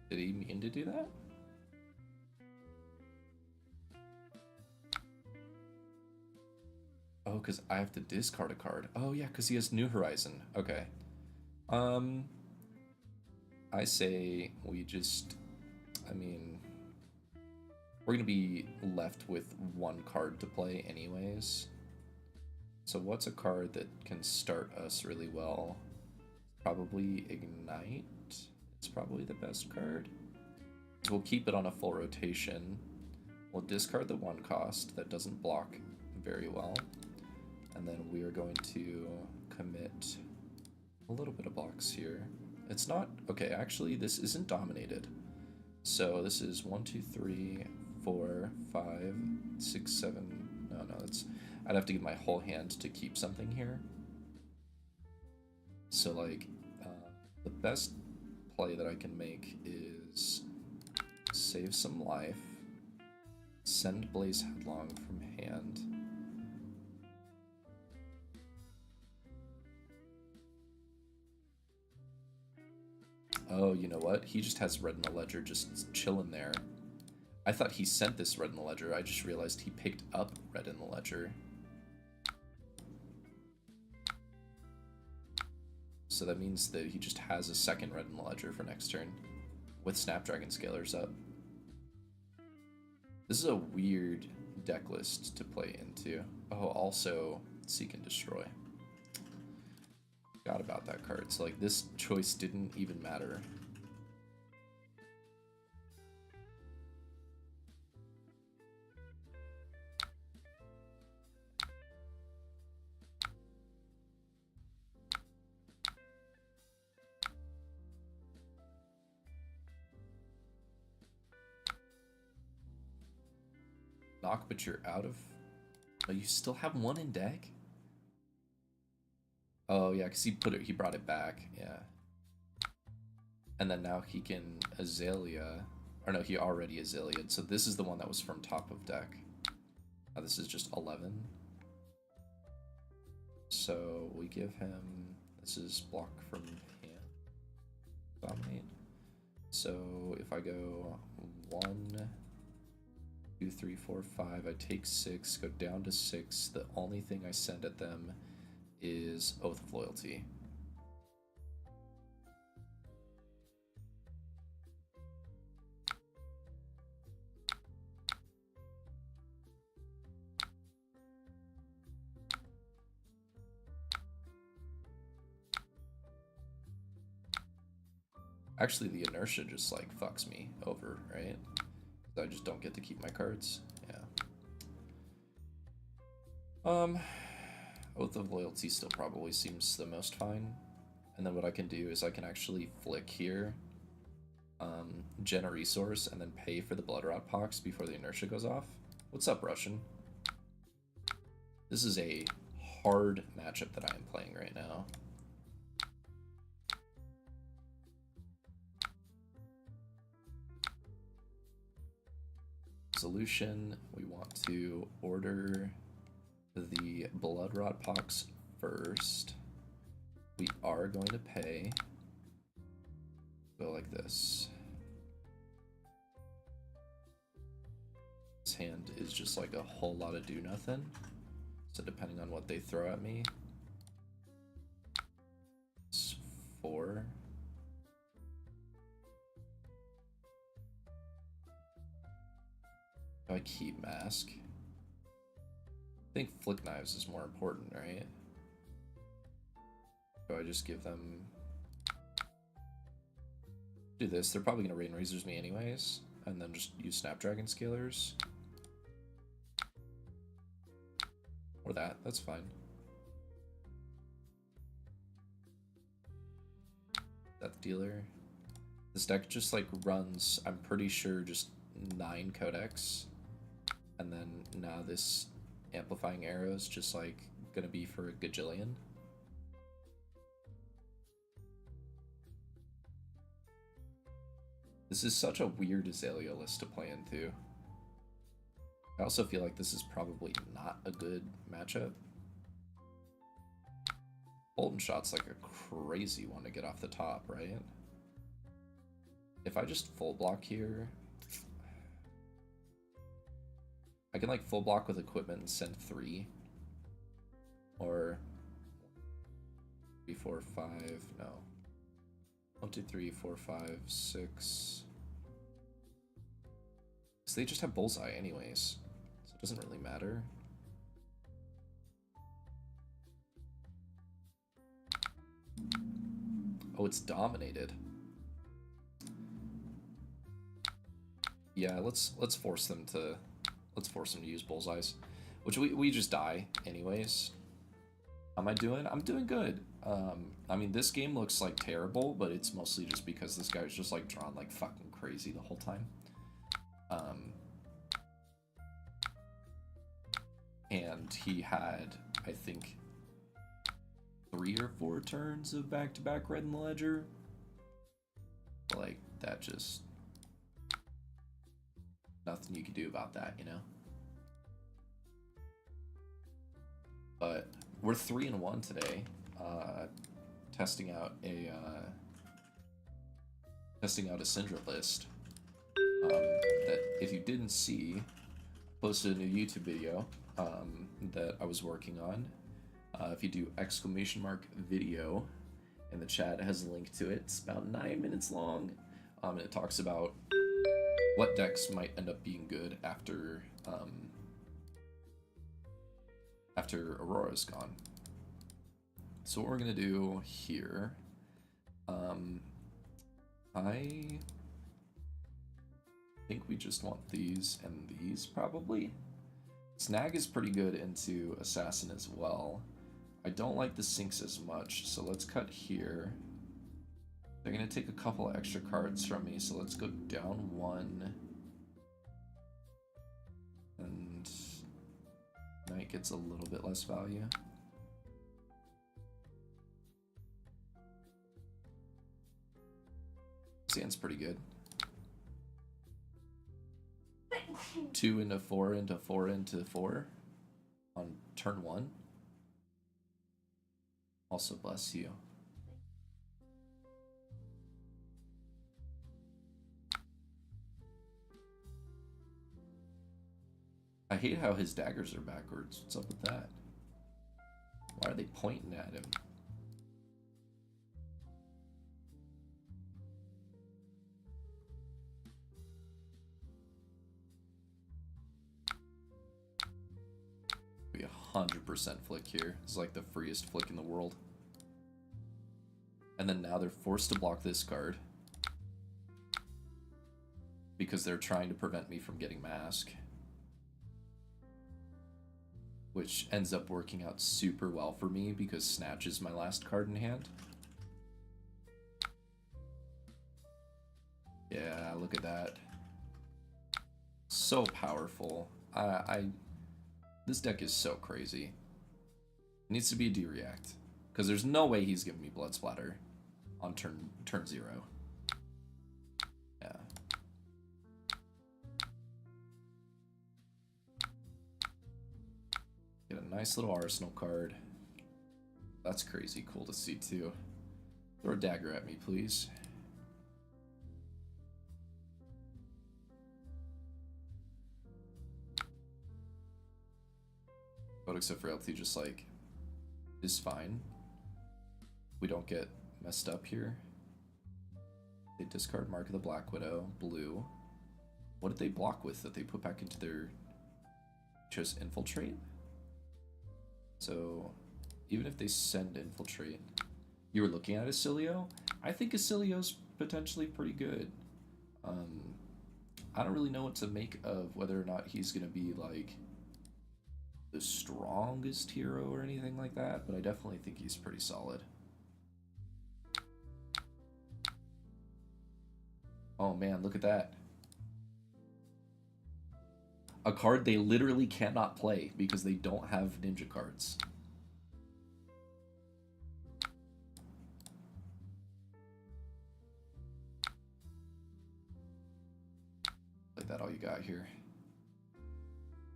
Did he mean to do that? Oh, because I have to discard a card. Oh, yeah, because he has New Horizon. Okay. I say we just... I mean... We're going to be left with 1 card to play anyways. So what's a card that can start us really well? Probably Ignite. It's probably the best card. We'll keep it on a full rotation. We'll discard the 1 cost that doesn't block very well. And then we are going to commit a little bit of blocks here. It's not... Okay, actually, this isn't dominated. So this is 1, 2, 3, 4, 5, 6, 7... No, that's... I'd have to give my whole hand to keep something here. So, like, the best play that I can make is save some life, send Blaze Headlong from hand. Oh, you know what? He just has Red in the Ledger just chilling there. I thought he sent this Red in the Ledger. I just realized he picked up Red in the Ledger. So that means that he just has a second Red in the Ledger for next turn with Snapdragon Scalers up. This is a weird deck list to play into. Oh, also Seek and Destroy. Forgot about that card. So like this choice didn't even matter. Knock, but you're out of... Oh, you still have 1 in deck? Oh yeah, because he brought it back, yeah. And then now he can Azalea, or no, he already Azalea'd, so this is the one that was from top of deck. Now this is just 11. So we give him, this is block from hand, dominate. So if I go 1, 2, 3, 4, 5, I take 6, go down to 6, the only thing I send at them is Oath of Loyalty. Actually, the inertia just like fucks me over, right? I just don't get to keep my cards. Yeah. Oath of Loyalty still probably seems the most fine. And then what I can do is I can actually flick here, gen a resource, and then pay for the Bloodrot Pox before the inertia goes off. What's up, Russian? This is a hard matchup that I am playing right now. Solution, we want to order the Bloodrot Pox first. We are going to pay. Go like this. This hand is just like a whole lot of do nothing. So depending on what they throw at me, it's 4. I keep Mask. I think Flick Knives is more important, right? So I just give them... Do this. They're probably going to Rain Razors me anyways. And then just use Snapdragon Scalers. Or that. That's fine. Death Dealer. This deck just like runs, I'm pretty sure, just 9 Codex. And then now this Amplifying Arrow is just like gonna be for a gajillion. This is such a weird Azalea list to play into. I also feel like this is probably not a good matchup. Bolton Shot's like a crazy one to get off the top, right? If I just full block here, I can like full block with equipment and send 3. Or 3, 4, 5, no. 1, 2, 3, 4, 5, 6. So they just have Bullseye anyways, so it doesn't really matter. Oh, it's dominated. Yeah, let's force them to Let's force him to use bullseyes, which we just die anyways. How am I doing? I'm doing good. I mean, this game looks like terrible, but it's mostly just because this guy was just like drawn like fucking crazy the whole time. And he had, I think, 3 or 4 turns of back-to-back red in the ledger. Like, that just... nothing you can do about that, you know? But we're 3-1 today, testing out a Cindra list. That if you didn't see, posted a new YouTube video that I was working on. If you do !video in the chat, it has a link to it. It's about 9 minutes long, and it talks about what decks might end up being good after Aurora's gone. So what we're gonna do here, I think we just want these and these probably. Snag is pretty good into Assassin as well. I don't like the sinks as much, so let's cut here. They're gonna take a couple extra cards from me, so let's go down 1. And Knight gets a little bit less value. Sand's pretty good. 2 into 4 into 4 into 4 on turn 1. Also bless you. I hate how his daggers are backwards. What's up with that? Why are they pointing at him? Be 100% flick here. It's like the freest flick in the world. And then now they're forced to block this card because they're trying to prevent me from getting Mask, which ends up working out super well for me because Snatch is my last card in hand. Yeah, look at that. So powerful. This deck is so crazy. It needs to be a D-React, because there's no way he's giving me Blood Splatter on turn 0. Yeah. Get a nice little Arsenal card. That's crazy cool to see too. Throw a dagger at me, please. Codex of Frailty just like is fine. We don't get messed up here. They discard Mark of the Black Widow, blue. What did they block with that they put back into their... chose Infiltrate? So, even if they send Infiltrate... You were looking at Acilio? I think Acilio's potentially pretty good. I don't really know what to make of whether or not he's gonna be, like, the strongest hero or anything like that, but I definitely think he's pretty solid. Oh man, look at that. A card they literally cannot play because they don't have ninja cards. Like that all you got here.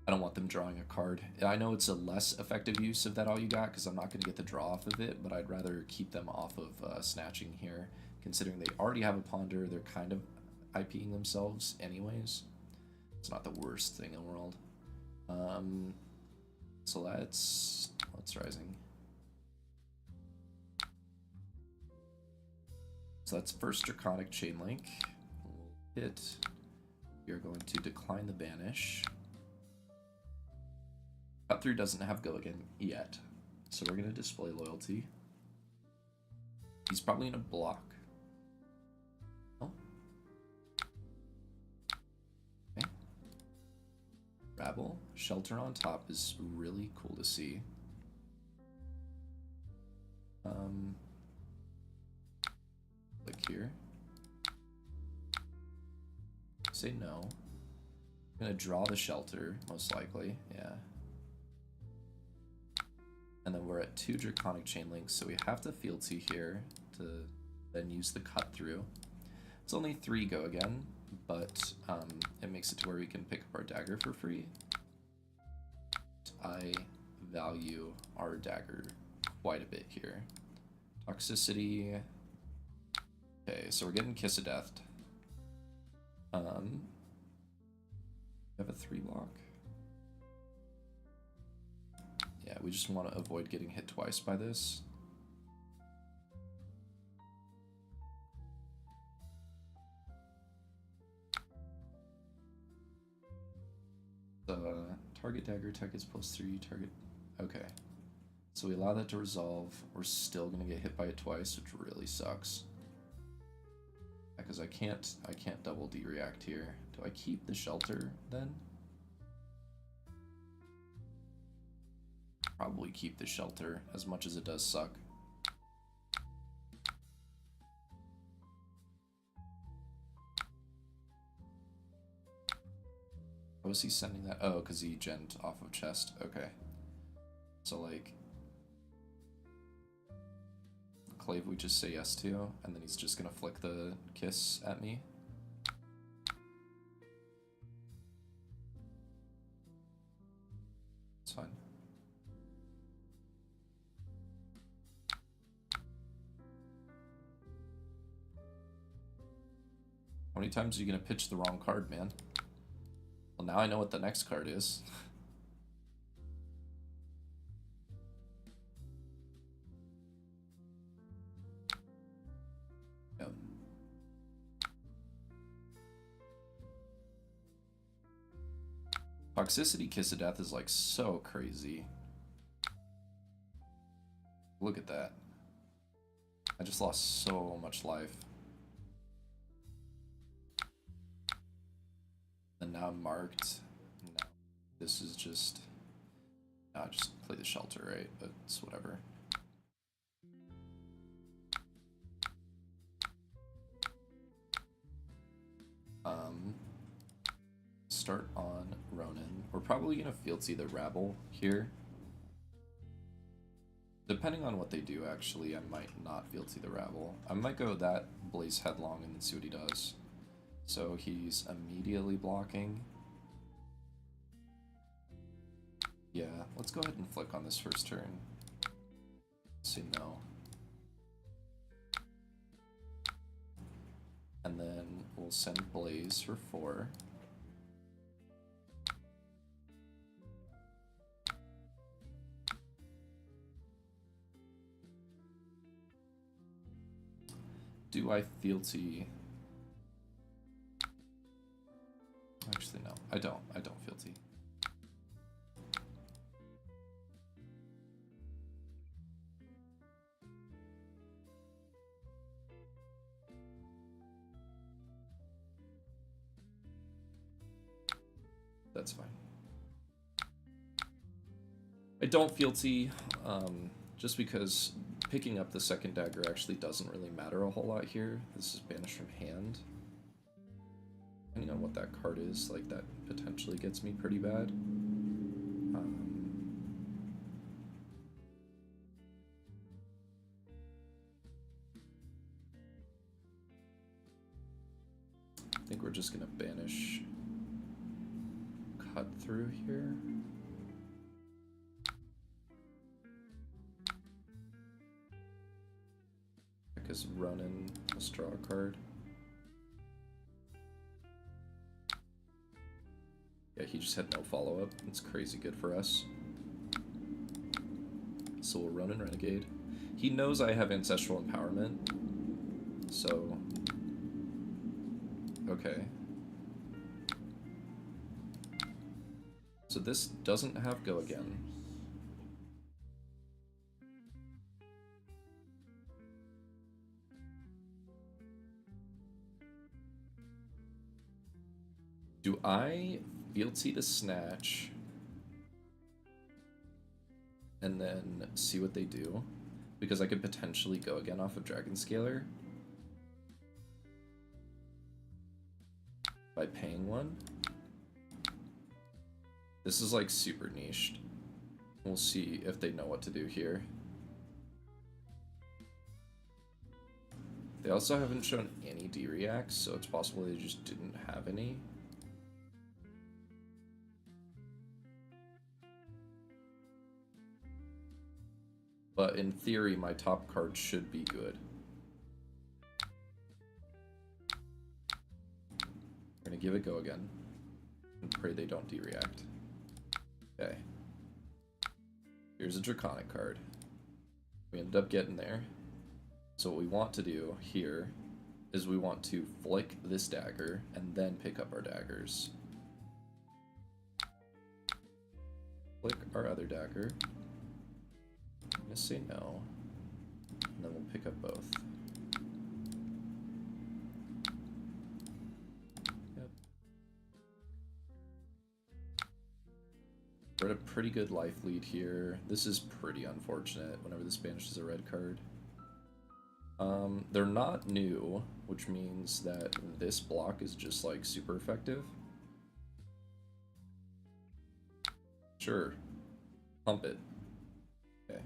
I don't want them drawing a card. I know it's a less effective use of that all you got because I'm not going to get the draw off of it, but I'd rather keep them off of snatching here, considering they already have a Ponder. They're kind of IPing themselves anyways. It's not the worst thing in the world. So let's Rising. So that's first Draconic Chain Link. We'll hit. We are going to decline the banish. Cut through doesn't have go again yet, so we're gonna display loyalty. He's probably gonna block. Oh. Okay. Rabble. Shelter on top is really cool to see. Click here. Say no. I'm gonna draw the shelter, most likely, yeah. And then we're at 2 Draconic Chain Links, so we have to fealty here to then use the cut through. It's only 3 go again, but it makes it to where we can pick up our dagger for free. I value our dagger quite a bit here. Toxicity. Okay, so we're getting Kiss of Death. We have a 3 block. Yeah, we just want to avoid getting hit twice by this. Target dagger attack is +3, target... Okay. So we allow that to resolve. We're still gonna get hit by it twice, which really sucks. Because I can't double D-react here. Do I keep the shelter then? Probably keep the shelter, as much as it does suck. How was he sending that? Oh, because he gent off of chest. Okay. So, like... Clave we just say yes to, and then he's just gonna flick the kiss at me. It's fine. How many times are you gonna pitch the wrong card, man? Well, now I know what the next card is. Yep. Toxicity Kiss of Death is like so crazy. Look at that. I just lost so much life. And now I'm marked. No, this is just... No, I just play the shelter, right? But it's whatever. Start on Ronin. We're probably gonna fealty the Rabble here. Depending on what they do, actually, I might not fealty the Rabble. I might go that Blaze Headlong and then see what he does. So he's immediately blocking. Yeah, let's go ahead and flick on this first turn. Say no. And then we'll send Blaze for 4. Do I fealty? Actually, no. I don't fealty. That's fine. I don't fealty, just because picking up the second dagger actually doesn't really matter a whole lot here. This is banished from hand. Depending on what that card is, like, that potentially gets me pretty bad. I think we're just gonna banish cut through here. Because Ronin, let's draw a card. Yeah, he just had no follow-up. It's crazy good for us. So we'll Ronin Renegade. He knows I have Ancestral Empowerment. So... Okay. So this doesn't have go again. Do I fealty to snatch, and then see what they do, because I could potentially go again off of Dragon Scaler by paying one. This is like super niched. We'll see if they know what to do here. They also haven't shown any D-reacts, so it's possible they just didn't have any. But in theory, my top card should be good. We're gonna give it a go again. And pray they don't D-react. Okay. Here's a Draconic card. We ended up getting there. So what we want to do here is we want to flick this dagger and then pick up our daggers. Flick our other dagger. I'm gonna say no. And then we'll pick up both. Yep. We're at a pretty good life lead here. This is pretty unfortunate whenever this banishes a red card. They're not new, which means that this block is just like super effective. Sure. Pump it. Okay.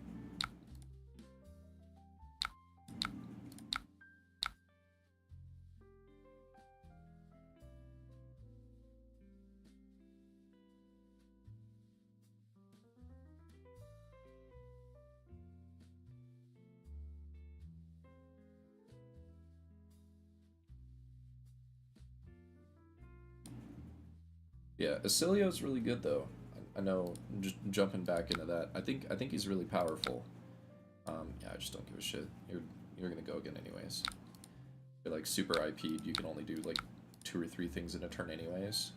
Yeah, Acilio's really good though. I know, just jumping back into that. I think he's really powerful. Yeah, I just don't give a shit. You're gonna go again anyways. You're like super IP'd, you can only do like 2 or 3 things in a turn anyways.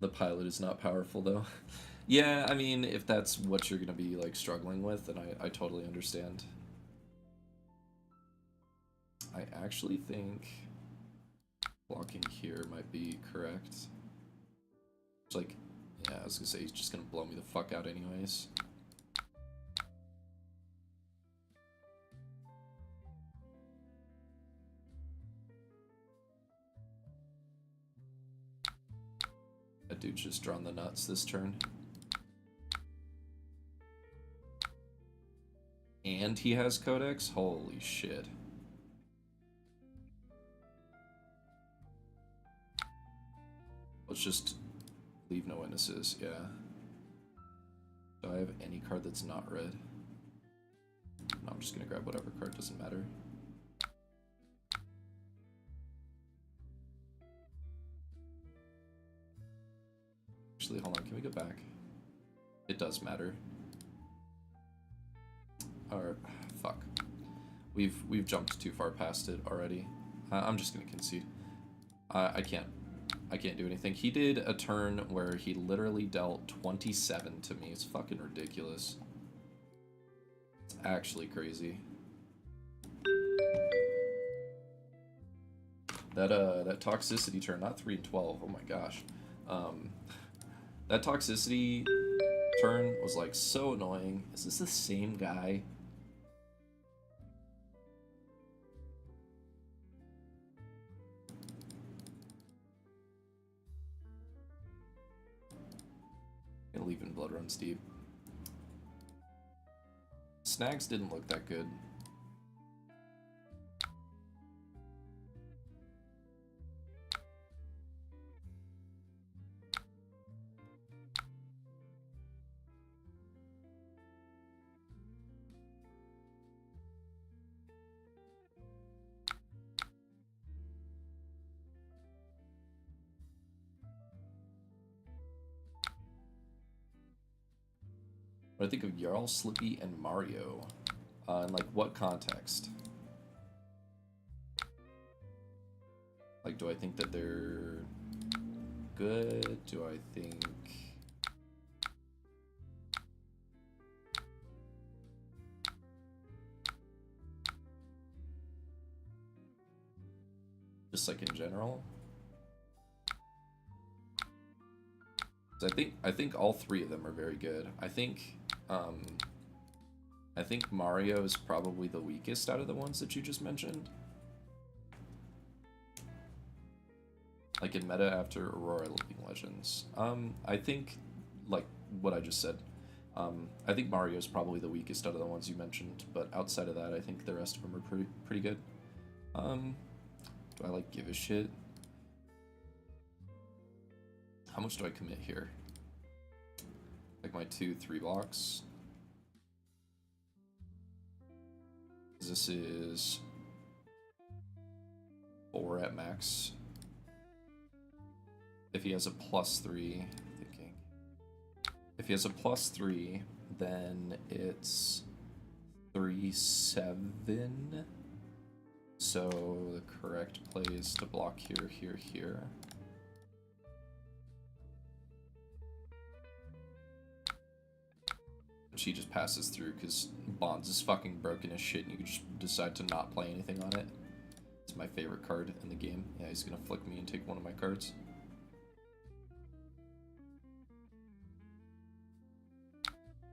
The pilot is not powerful though. Yeah, I mean, if that's what you're gonna be like struggling with, then I totally understand. I actually think blocking here might be correct. It's like, yeah, I was gonna say he's just gonna blow me the fuck out anyways. That dude's just drawn the nuts this turn. And he has Codex? Holy shit. Let's just leave no witnesses, yeah. Do I have any card that's not red? No, I'm just gonna grab whatever card, doesn't matter. Actually, hold on, can we go back? It does matter. Or, fuck. We've jumped too far past it already. I'm just gonna concede. I can't do anything. He did a turn where he literally dealt 27 to me. It's fucking ridiculous. It's actually crazy. That toxicity turn, not 3 and 12. Oh my gosh. That toxicity turn was like so annoying. Is this the same guy? Gonna leave in Blood Runs Deep. Snags didn't look that good. But I think of Jarl, Slippy, and Mario. In like what context? Like, do I think that they're good? Do I think Just like in general. So I think all three of them are very good. I think Mario is probably the weakest out of the ones that you just mentioned. Like in meta after Aurora Living Legends. I think, like what I just said, I think Mario is probably the weakest out of the ones you mentioned, but outside of that, I think the rest of them are pretty good. Do I like give a shit? How much do I commit here? Like my 2-3 blocks. This is 4 at max. If he has a +3, thinking. If he has a +3, then it's 3-7. So the correct play is to block here, here, here. Which he just passes through because Bonds is fucking broken as shit and you can just decide to not play anything on it. It's my favorite card in the game. Yeah, he's gonna flick me and take one of my cards.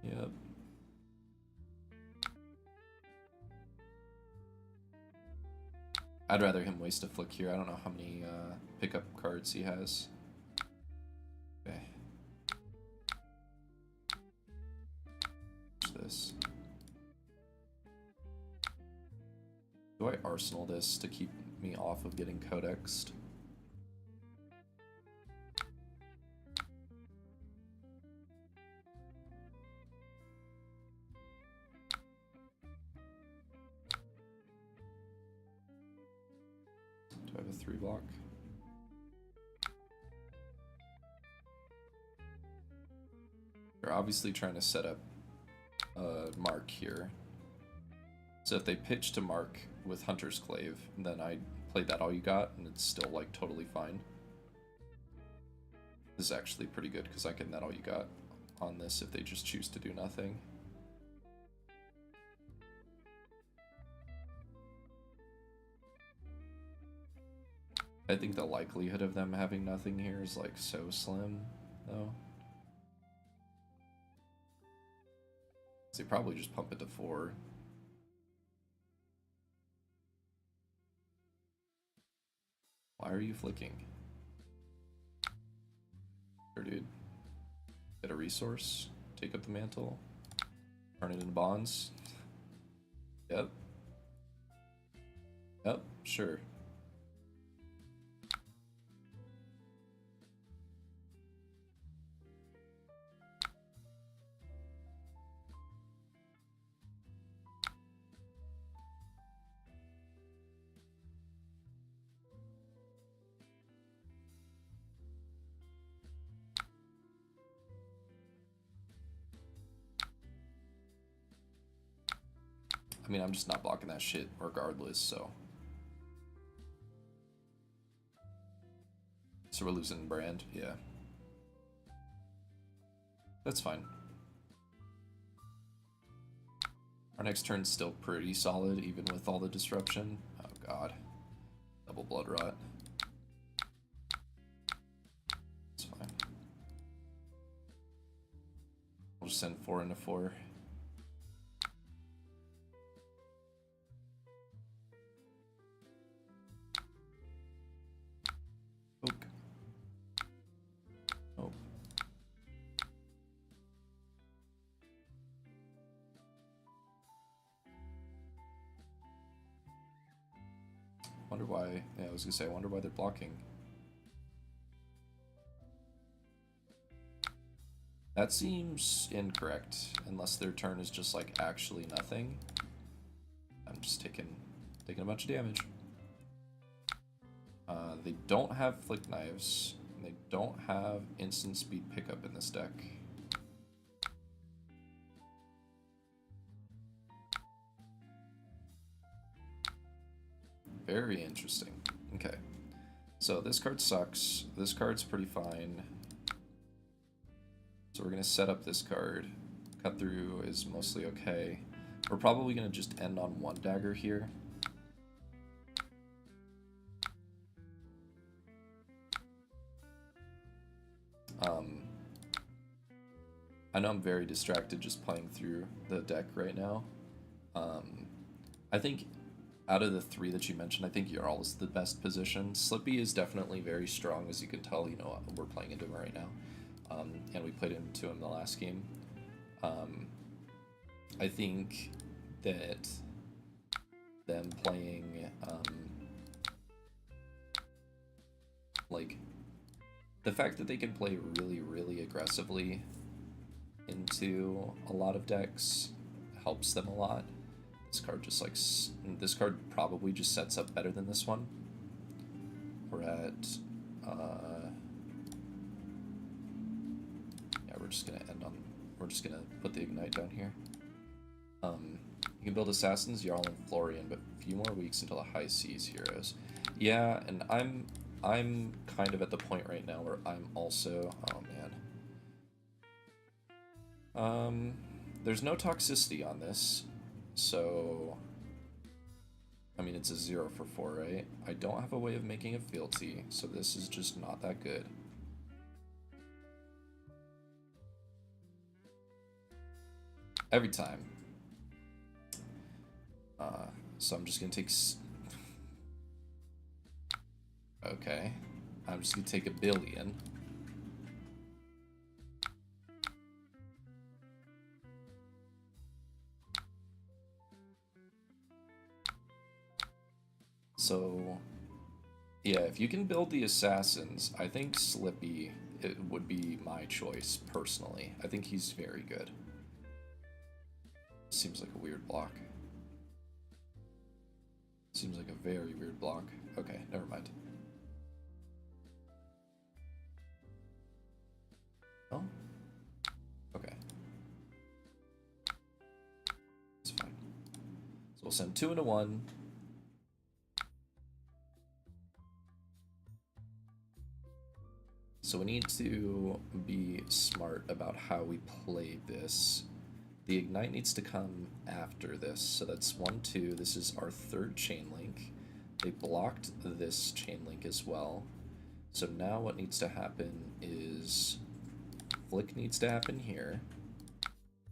Yep. I'd rather him waste a flick here. I don't know how many pickup cards he has. Okay. What's this? Do I arsenal this to keep me off of getting codexed? Do I have a 3 block? They're obviously trying to set up a mark here. So if they pitch to mark with Hunter's Clave, then I play that all you got, and it's still like totally fine. This is actually pretty good because I can net all you got on this if they just choose to do nothing. I think the likelihood of them having nothing here is like so slim, though. They probably just pump it to 4. Why are you flicking? Sure, dude. Get a resource, take up the mantle, turn it into bonds. Yep. Yep, sure. I mean, I'm just not blocking that shit regardless, so. So we're losing brand, yeah. That's fine. Our next turn's still pretty solid, even with all the disruption. Oh god. Double blood rot. It's fine. We'll just send 4 into 4. Oh. Wonder why. Yeah, I was gonna say, I wonder why they're blocking. That seems incorrect, unless their turn is just like actually nothing. I'm just taking a bunch of damage. They don't have flick knives. And they don't have instant speed pickup in this deck. Very interesting. Okay. So this card sucks. This card's pretty fine. So we're going to set up this card. Cut through is mostly okay. We're probably going to just end on 1 dagger here. I know I'm very distracted just playing through the deck right now. I think out of the three that you mentioned, I think Jarl is the best position. Slippy is definitely very strong, as you can tell. You know, we're playing into him right now, and we played into him the last game. I think that them playing, like, the fact that they can play really, really aggressively into a lot of decks helps them a lot. This card just like, this card probably just sets up better than this one. We're at, yeah, we're just gonna end on, we're just gonna put the Ignite down here. You can build Assassins, Jarl, and Florian, but a few more weeks until the High Seas heroes. Yeah, and I'm kind of at the point right now where I'm also, oh man. There's no toxicity on this, so, I mean, it's a 0 for 4, right? I don't have a way of making a fealty, so this is just not that good. Every time. So I'm just gonna take... Okay. I'm just gonna take 1 billion. So, yeah, if you can build the Assassins, I think Slippy it would be my choice, personally. I think he's very good. Seems like a weird block. Seems like a very weird block. Okay, never mind. Oh? Okay. It's fine. So we'll send 2 into 1. So we need to be smart about how we play this. The Ignite needs to come after this. So that's 1, 2. This is our 3rd chain link. They blocked this chain link as well. So now what needs to happen is Flick needs to happen here,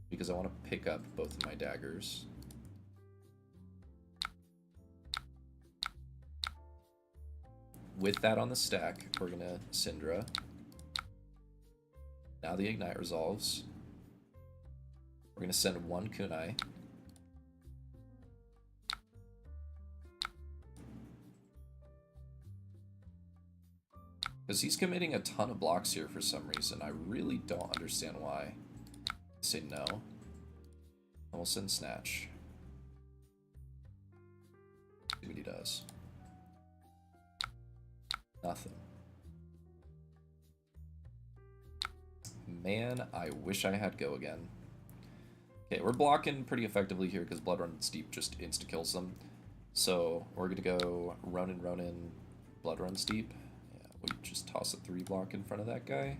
because I want to pick up both of my daggers. With that on the stack, we're gonna Cindra. Now the Ignite resolves. We're gonna send 1 kunai. Because he's committing a ton of blocks here for some reason. I really don't understand why. Say no. And we'll send Snatch. See what he does. Nothing. Man, I wish I had Go again. Okay, we're blocking pretty effectively here because Blood Run Steep just insta-kills them. So we're going to go Ronin, Blood Run Steep. Yeah, we just toss a 3 block in front of that guy.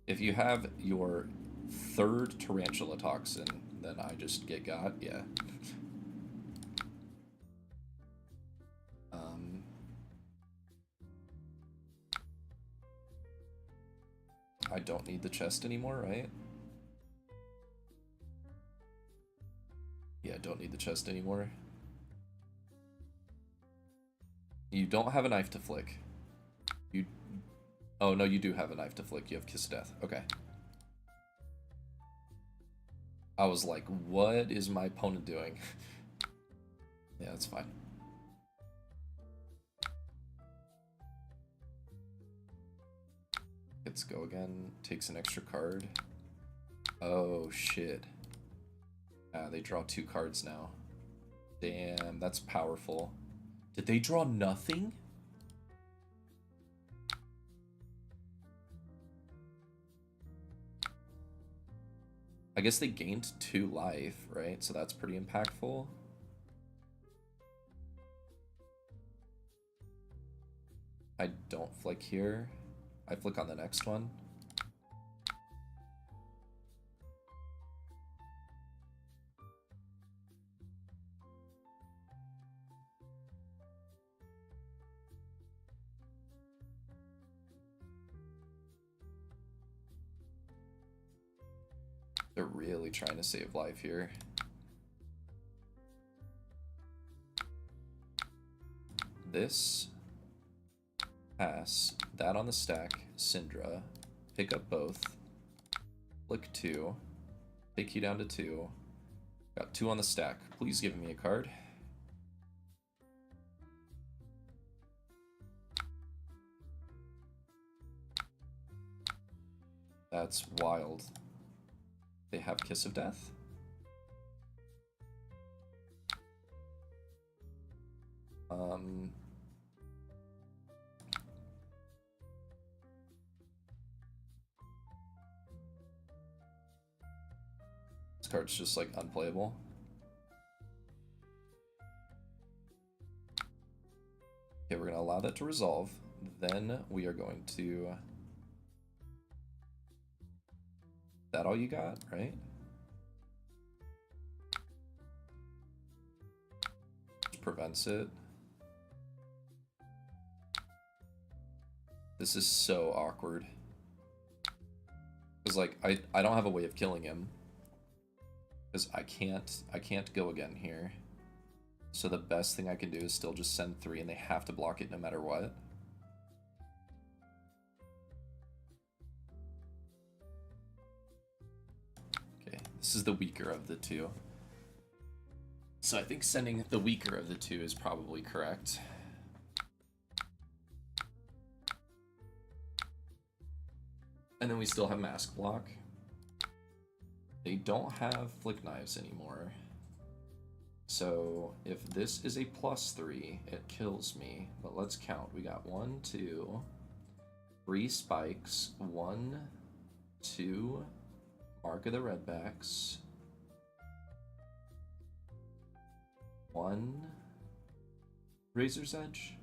If you have your 3rd Tarantula Toxin, then I just get got, yeah. I don't need the chest anymore, right? Yeah, don't need the chest anymore. You don't have a knife to flick. You... Oh, no, you do have a knife to flick. You have Kiss of Death. Okay. I was like, what is my opponent doing? Yeah, that's fine. Let's go again. Takes an extra card. Oh, shit. They draw 2 cards now. Damn, that's powerful. Did they draw nothing? I guess they gained 2 life, right? So that's pretty impactful. I don't flick here. I flick on the next one. They're really trying to save life here. This, pass, that on the stack, Cindra, pick up both, flick 2, take you down to 2, got 2 on the stack, please give me a card. That's wild. They have Kiss of Death? This card's just like unplayable. Okay, we're gonna allow that to resolve. Then we are going to... That all you got, right? Which prevents it. This is so awkward. Because like I don't have a way of killing him. Because I can't go again here. So the best thing I can do is still just send 3 and they have to block it no matter what. Okay, this is the weaker of the two. So I think sending the weaker of the two is probably correct. And then we still have Mask Block. They don't have Flick Knives anymore. So if this is a +3, it kills me. But let's count. We got 1, 2, 3 spikes, 1, 2, Mark of the Redbacks, 1, Razor's Edge.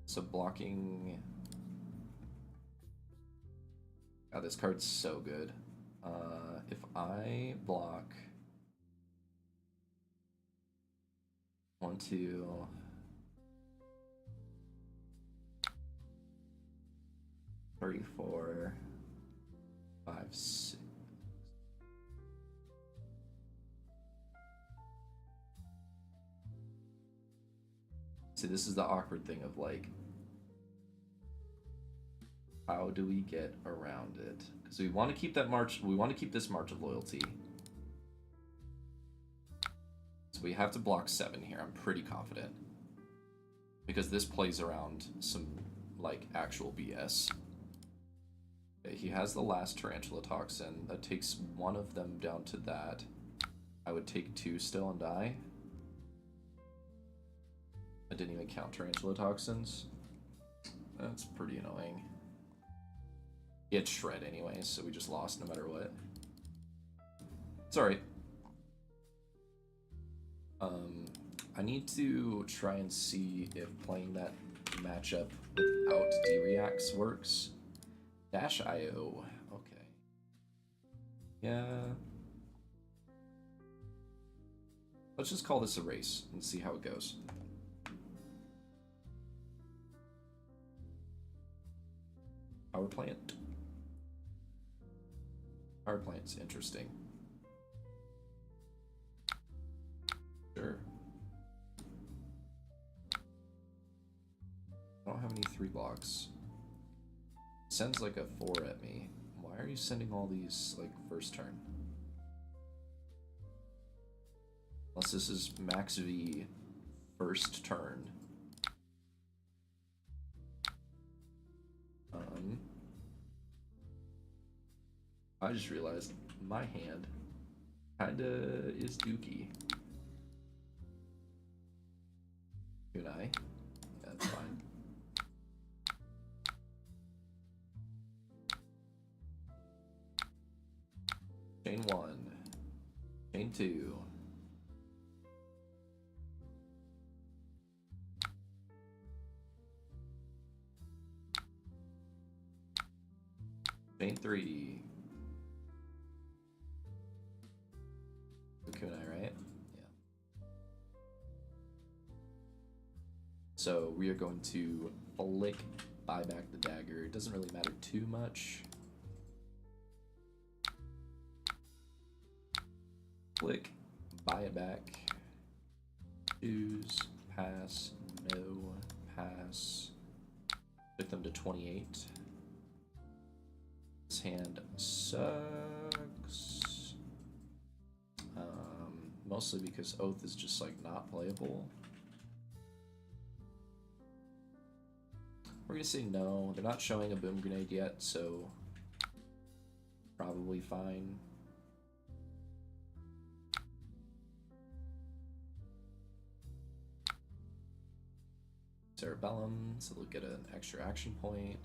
So blocking... God, this card's so good. If I block 1, 2, 3, 4, 5, 6. See, this is the awkward thing of like, how do we get around it? Because we want to keep that march, we want to keep this March of Loyalty. So we have to block 7 here, I'm pretty confident. Because this plays around some, like, actual BS. Okay, he has the last Tarantula Toxin. That takes one of them down to that. I would take 2 still and die. I didn't even count Tarantula Toxins. That's pretty annoying. He had Shred anyway, so we just lost no matter what. It's alright. I need to try and see if playing that matchup without D-Reacts works. Dash IO. Okay. Yeah. Let's just call this a race and see how it goes. Power plant. Power plant's interesting. Sure. I don't have any 3 blocks. Sends like a 4 at me. Why are you sending all these like first turn? Unless this is Max V first turn. I just realized my hand kinda is dookie. Kunai? That's fine. Chain 1. Chain 2. Chain 3. Kunai, right? Yeah. So we are going to flick, buy back the dagger. It doesn't really matter too much. flick, buy it back, choose, pass, no, pass, took them to 28. This hand sucks. Mostly because Oath is just like not playable. We're gonna say no. They're not showing a boom grenade yet, so probably fine. Cerebellum, so they'll get an extra action point.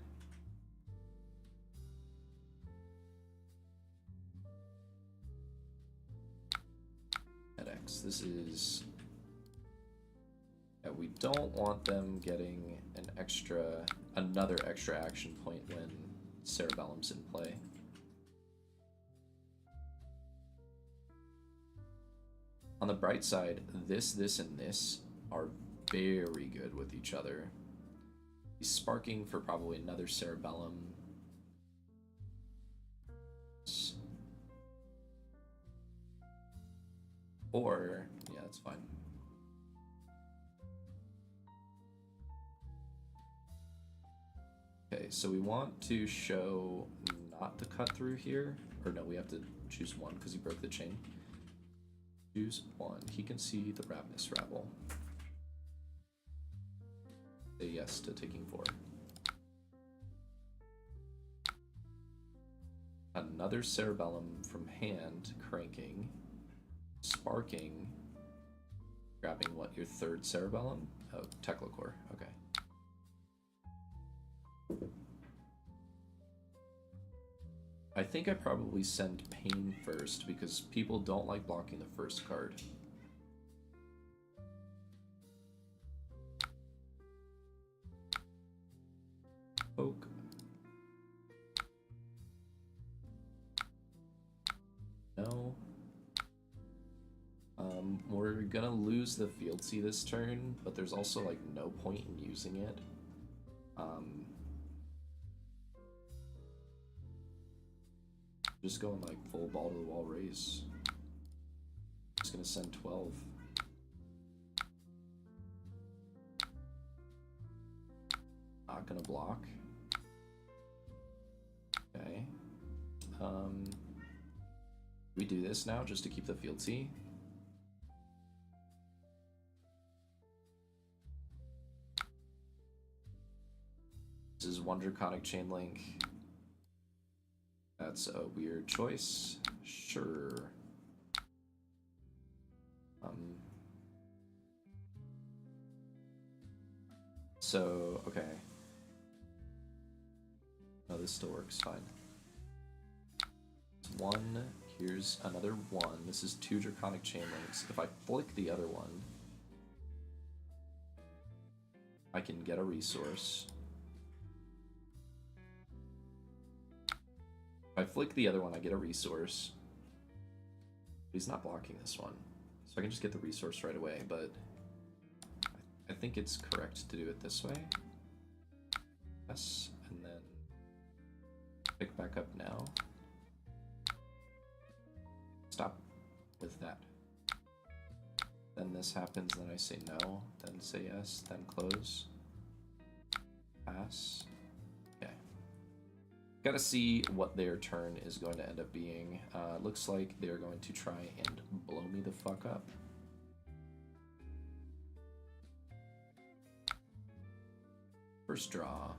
X. This is... Yeah, we don't want them getting another extra action point when Cerebellum's in play. On the bright side, this, and this are very good with each other. He's sparking for probably another Cerebellum. Or, yeah, that's fine. Okay, so we want to show not to cut through here. Or no, we have to choose one because he broke the chain. Choose one. He can see the Ravenous Rabble. Say yes to taking 4. Another Cerebellum from hand, cranking. Sparking, grabbing what, your 3rd Cerebellum? Oh, Teclocore, okay. I think I probably send Pain first because people don't like blocking the first card. Poke. No. We're gonna lose the Fieldseed this turn, but there's also like no point in using it. Just going like full ball to the wall race. Just gonna send 12. Not gonna block. Okay. We do this now just to keep the Fieldseed. This is one Draconic Chain Link. That's a weird choice. Sure. So, okay. No, this still works fine. It's 1, here's another 1. This is 2 Draconic Chain Links. If I flick the other one, I can get a resource. If I flick the other one, I get a resource. He's not blocking this one, so I can just get the resource right away, but I think it's correct to do it this way. Yes, and then pick back up now. Stop with that. Then this happens, then I say no, then say yes, then close. Pass. Okay. Gotta see what their turn is going to end up being. Looks like they're going to try and blow me the fuck up. First draw.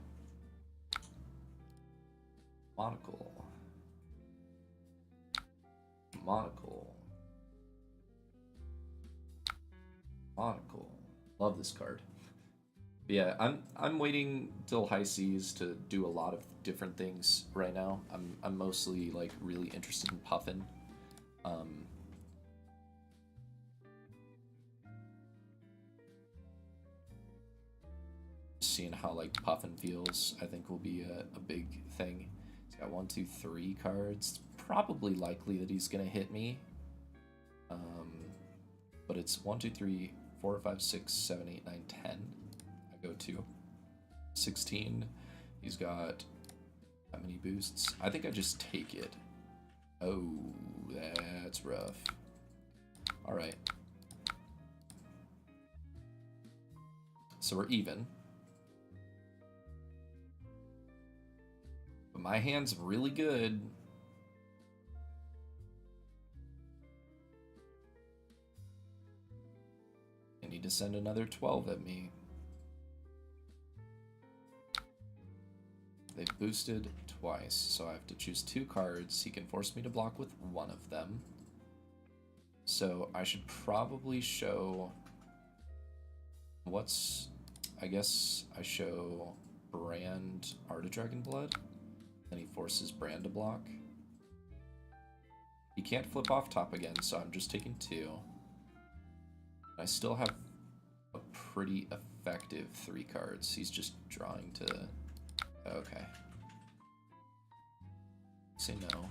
Monocle. Monocle. Monocle. Love this card. But yeah, I'm waiting till high seas to do a lot of different things right now. I'm mostly like really interested in Puffin. Seeing how like Puffin feels, I think will be a big thing. He's got 1, 2, 3 cards. It's probably likely that he's gonna hit me. But it's 1, 2, 3, 4, 5, 6, 7, 8, 9, 10. I go to 16. He's got how many boosts? I think I just take it. Oh, that's rough. Alright. So we're even. But my hand's really good. I need to send another 12 at me. They've boosted twice, so I have to choose 2 cards. He can force me to block with one of them. So I should probably show... What's... I guess I show Brand Art of Dragon Blood. Then he forces Brand to block. He can't flip off top again, so I'm just taking 2. I still have a pretty effective 3 cards. He's just drawing to... Okay. Say no.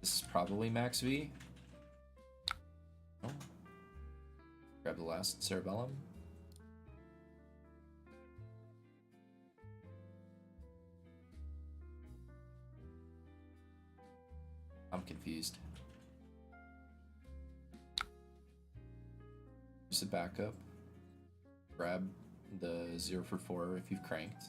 This is probably max V. Oh. Grab the last Cerebellum. I'm confused. Use the backup. Grab the 0 for 4 if you've cranked.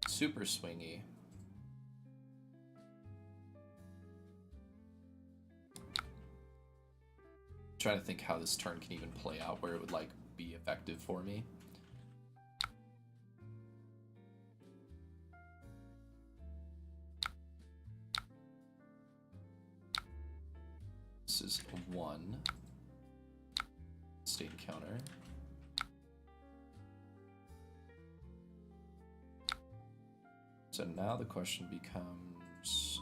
Super swingy. Trying to think how this turn can even play out where it would like be effective for me. This is 1 state counter. So now the question becomes,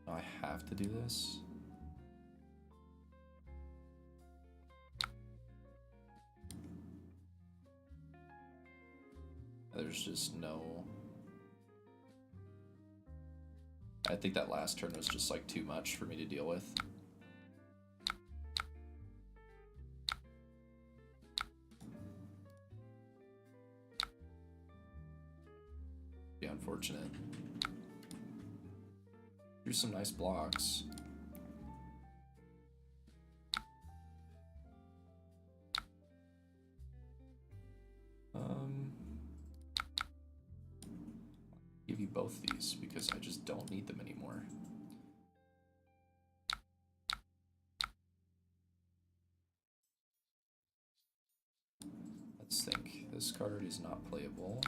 do I have to do this? There's just no... I think that last turn was just like too much for me to deal with. Be unfortunate. Here's some nice blocks. Give you both these because I just don't need them anymore. Let's think. This card is not playable.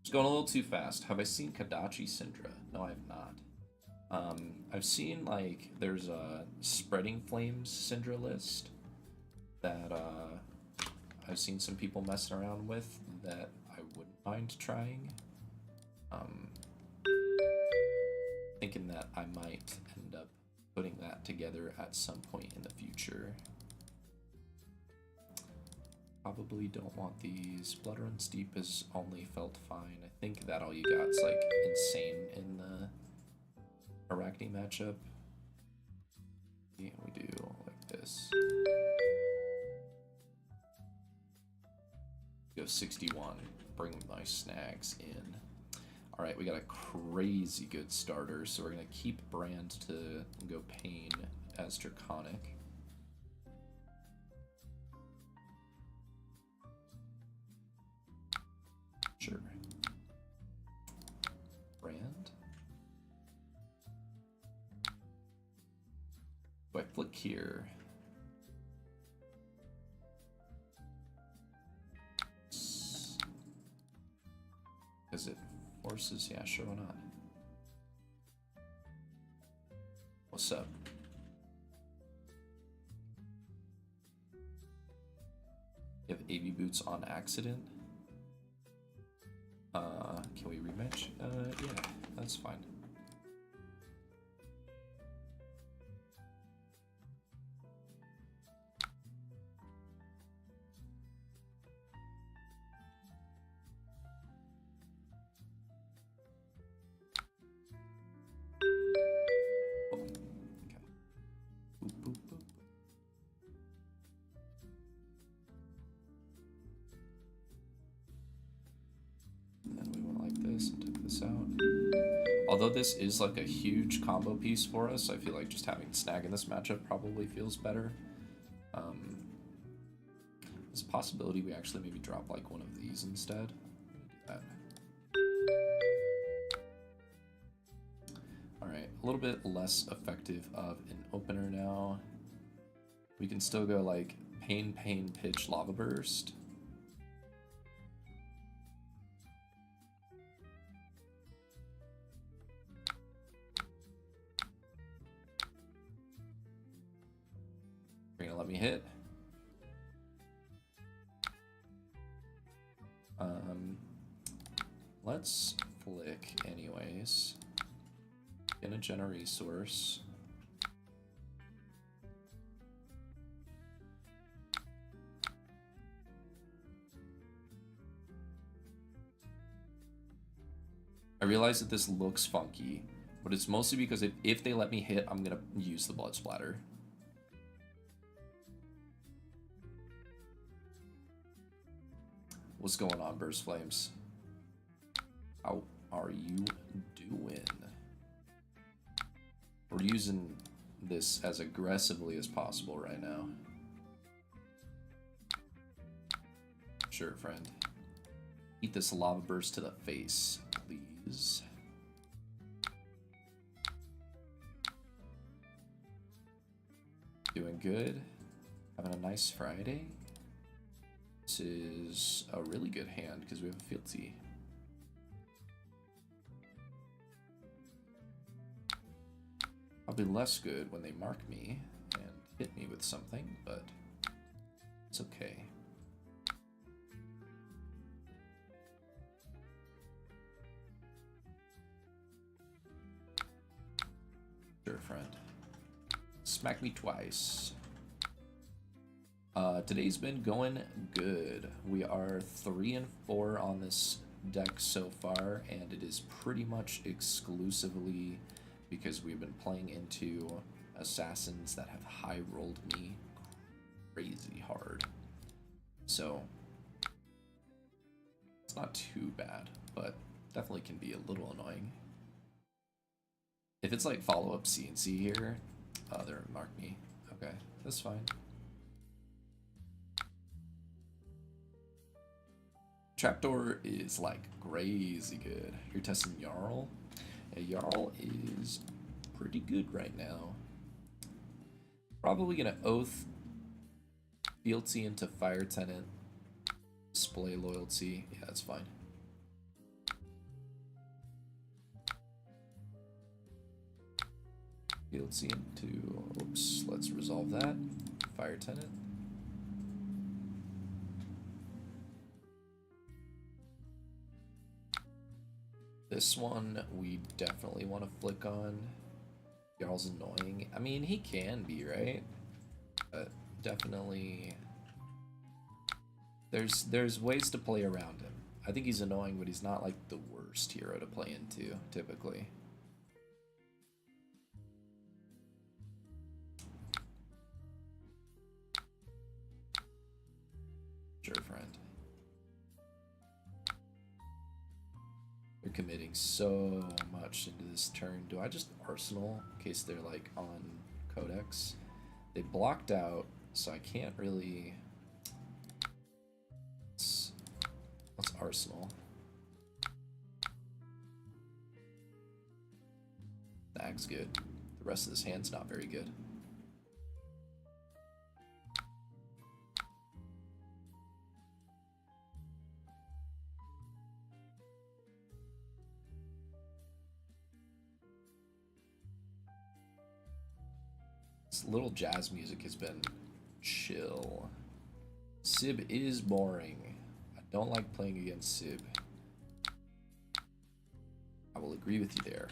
Just going a little too fast. Have I seen Kadachi Cindra? No, I have not. I've seen like there's a Spreading Flames Cindra list that I've seen some people messing around with that I wouldn't mind trying. Thinking that I might end up putting that together at some point in the future. Probably don't want these. Blood Runs Deep is only felt fine. I think that all you got's like insane in the Arachne matchup. Yeah, we do like this. Go 61. Bring my snags in. Alright, we got a crazy good starter, so we're gonna keep Brand to go Pain as Draconic. Sure. Brand. Do I flick here? resources? Yeah, sure, why not? What's up? You have AV boots on accident? Can we rematch? Yeah, that's fine. Oh, okay. Boop, boop, boop. And then we went like this and took this out. Although this is like a huge combo piece for us, I feel like just having Snag in this matchup probably feels better. There's a possibility we actually maybe drop like one of these instead. Do that. Alright, a little bit less effective of an opener now. We can still go like Pain, Pain, Pitch, Lava Burst. You're gonna let me hit? Let's flick anyways. Gonna generate a resource. I realize that this looks funky, but it's mostly because if they let me hit, I'm gonna use the blood splatter. What's going on, Burst Flames? How are you doing? We're using this as aggressively as possible right now. Sure, friend. Eat this lava burst to the face, please. Doing good. Having a nice Friday. This is a really good hand because we have a fealty. Probably less good when they mark me and hit me with something, but it's okay. Sure, friend. Smack me twice. Today's been going good. We are 3 and 4 on this deck so far, and it is pretty much exclusively because we've been playing into assassins that have high rolled me crazy hard. So it's not too bad, but definitely can be a little annoying. If it's like follow-up CNC here, they're mark me. Okay, that's fine. Trapdoor is like crazy good. You're testing Jarl? Yeah, Jarl is pretty good right now. Probably gonna Oath Fealty into Fire Tenant. Display Loyalty. Yeah, that's fine. Fealty into... Oops, let's resolve that. Fire Tenant. This one we definitely want to flick on. Jarl's annoying. I mean, he can be, right? But definitely there's ways to play around him. I think he's annoying, but he's not like the worst hero to play into, typically. Sure, friend. They're committing so much into this turn. Do I just Arsenal in case they're like on Codex? They blocked out, so I can't really... Let's Arsenal. That's good. The rest of this hand's not very good. This little jazz music has been chill. Sib is boring. I don't like playing against Sib. I will agree with you there.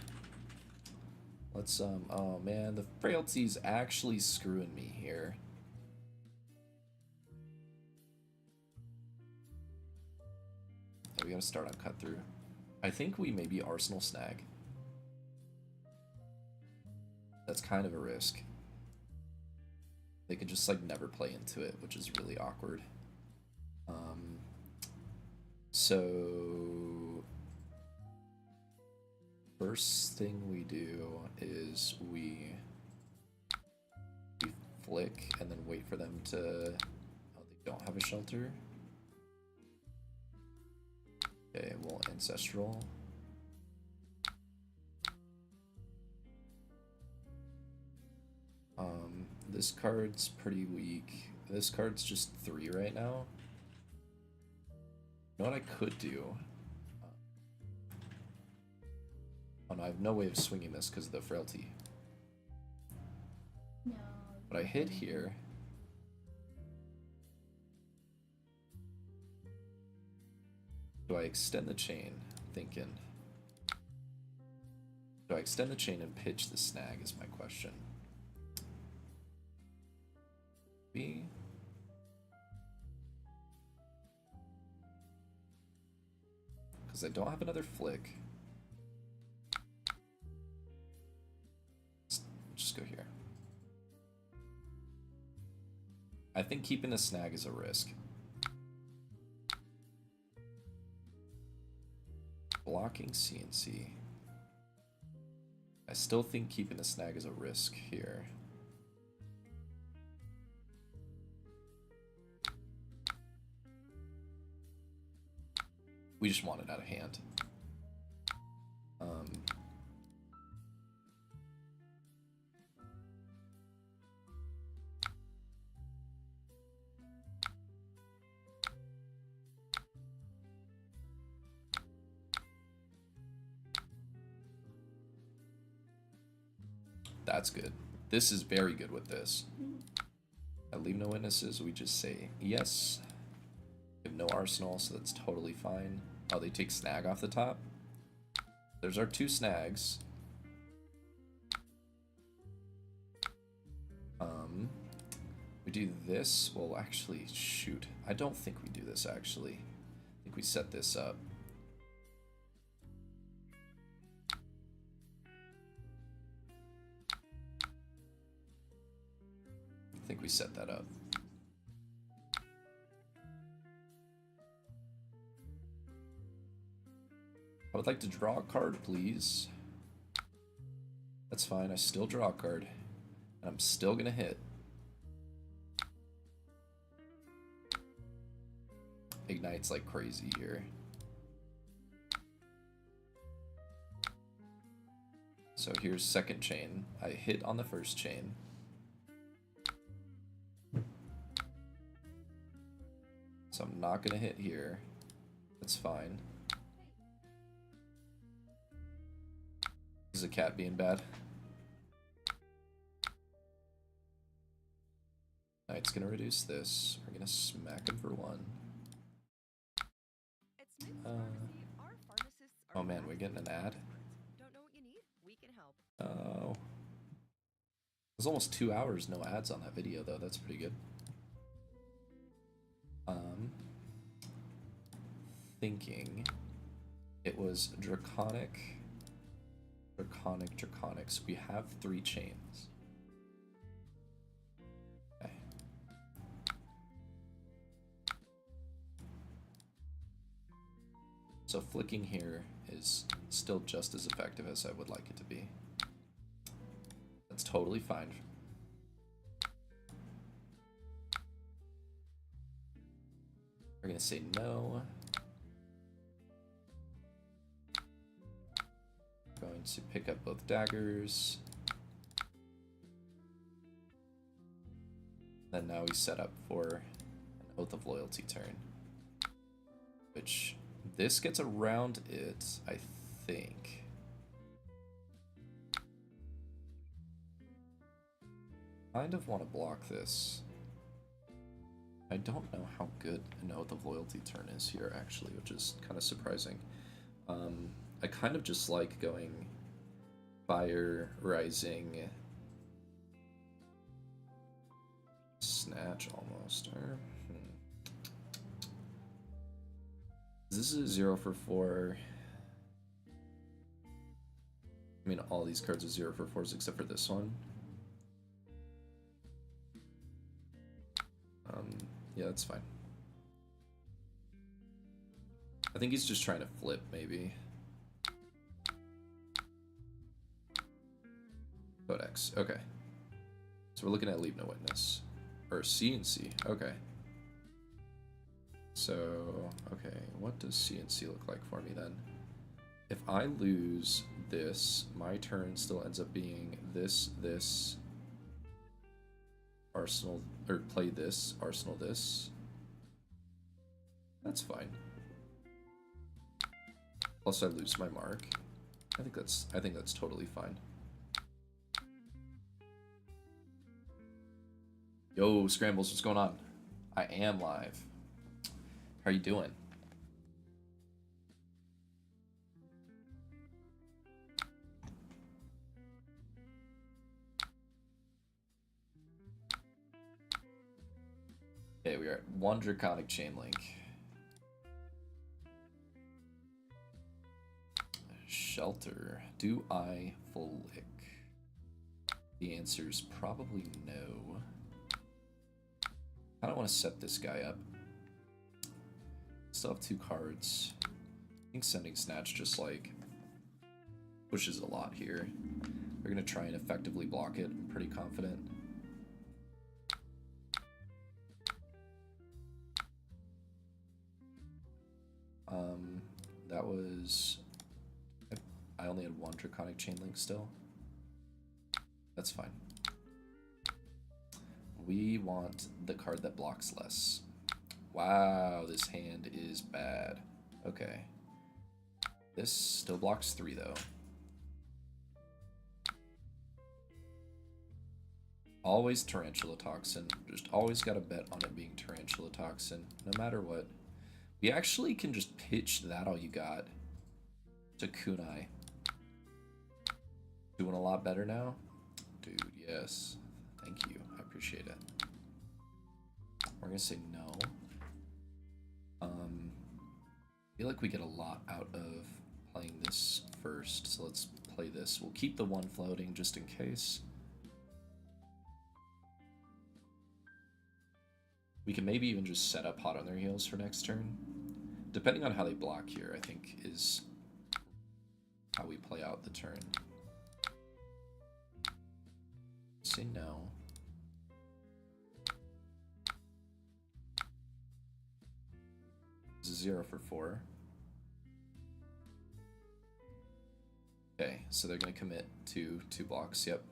Let's, oh man, the frailty's actually screwing me here. We gotta start on cut through. I think we maybe Arsenal snag. That's kind of a risk. They could just like never play into it, which is really awkward. So first thing we do is we flick and then wait for them to, oh, they don't have a shelter. Okay, well, ancestral. This card's pretty weak. This card's just 3 right now. You know what I could do? Oh no, I have no way of swinging this because of the frailty. No. But I hit here. Do I extend the chain? I'm thinking. Do I extend the chain and pitch the snag is my question. B. Because I don't have another flick. Let's just go here. I think keeping the snag is a risk. Blocking CNC. I still think keeping the snag is a risk here. We just want it out of hand. That's good. This is very good with this. I leave no witnesses. We just say yes. We have no arsenal, so that's totally fine. Oh, they take snag off the top. There's our 2 snags. We do this. Well, actually, shoot. I don't think we do this, actually. I think we set this up. I think we set that up. I would like to draw a card, please. That's fine, I still draw a card. And I'm still gonna hit. Ignites like crazy here. So here's second chain. I hit on the first chain. So I'm not gonna hit here. That's fine. Is the cat being bad? Knight's gonna reduce this. We're gonna smack him for 1. Oh man, we're getting an ad? Don't know what you need? We can help. Oh. There's almost 2 hours no ads on that video though, that's pretty good. Thinking it was draconic, so we have 3 chains. Okay. So flicking here is still just as effective as I would like it to be. That's totally fine. We're gonna say no. Going to pick up both daggers. Then now we set up for an Oath of Loyalty turn. Which, this gets around it, I think. Kind of want to block this. I don't know how good an Oath of Loyalty turn is here, actually, which is kind of surprising. I kind of just like going Fire, Rising, Snatch almost. This is a 0 for 4. I mean, all these cards are 0 for 4s except for this one. Yeah, that's fine. I think he's just trying to flip, maybe. Codex, okay. So we're looking at Leave No Witness. Or CNC, okay. So, okay, what does CNC look like for me then? If I lose this, my turn still ends up being this, Arsenal, or play this, Arsenal this. That's fine. Plus I lose my mark. I think that's totally fine. Yo, Scrambles, what's going on? I am live. How are you doing? Okay, we are at 1 Draconic Chain Link. Shelter. Do I flick? The answer is probably no. I don't want to set this guy up. Still have 2 cards. I think sending Snatch just like pushes a lot here. We're gonna try and effectively block it. I'm pretty confident. That was... I only had 1 Draconic Chain Link still. That's fine. We want the card that blocks less. Wow, this hand is bad. Okay. This still blocks 3 though. Always Tarantula Toxin. Just always gotta bet on it being Tarantula Toxin, no matter what. We actually can just pitch that all you got to Kunai. Doing a lot better now? Dude, yes. Thank you. I appreciate it. We're gonna say no. I feel like we get a lot out of playing this first, so let's play this. We'll keep the 1 floating just in case. We can maybe even just set up Hot on Their Heels for next turn. Depending on how they block here, I think, is how we play out the turn. Say no. This is 0 for 4. Okay, so they're gonna commit to 2 blocks. Yep.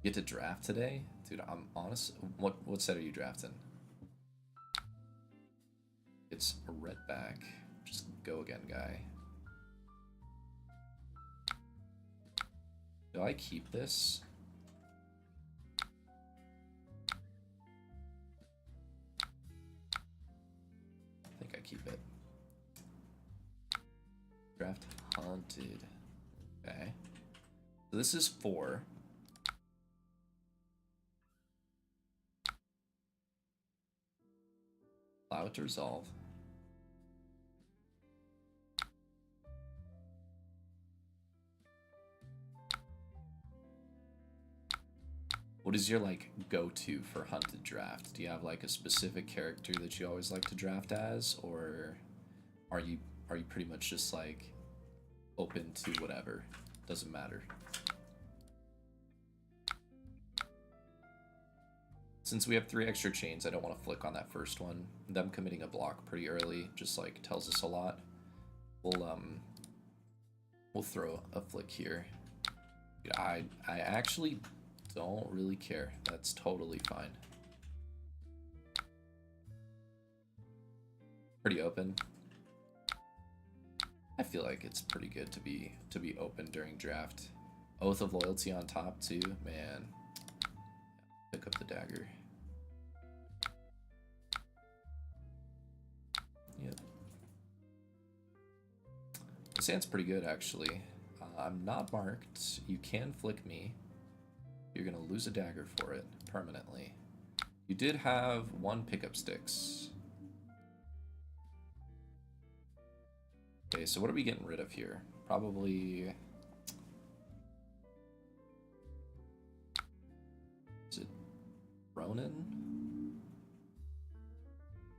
You get to draft today? Dude, I'm honest. What set are you drafting? It's a red back. Just go again, guy. Do I keep this? I think I keep it. Draft Haunted. Okay. So this is 4. Allow it to resolve. What is your like go-to for hunted draft? Do you have like a specific character that you always like to draft as, or are you pretty much just like open to whatever? Doesn't matter. Since we have 3 extra chains, I don't want to flick on that first one. Them committing a block pretty early just like tells us a lot. We'll throw a flick here. I actually don't really care. That's totally fine. Pretty open. I feel like it's pretty good to be open during draft. Oath of Loyalty on top too, man. Pick up the dagger. Yep. This hand's pretty good, actually. I'm not marked. You can flick me. You're gonna lose a dagger for it permanently. You did have 1 pickup sticks. Okay, so what are we getting rid of here? Probably... Is it Ronin?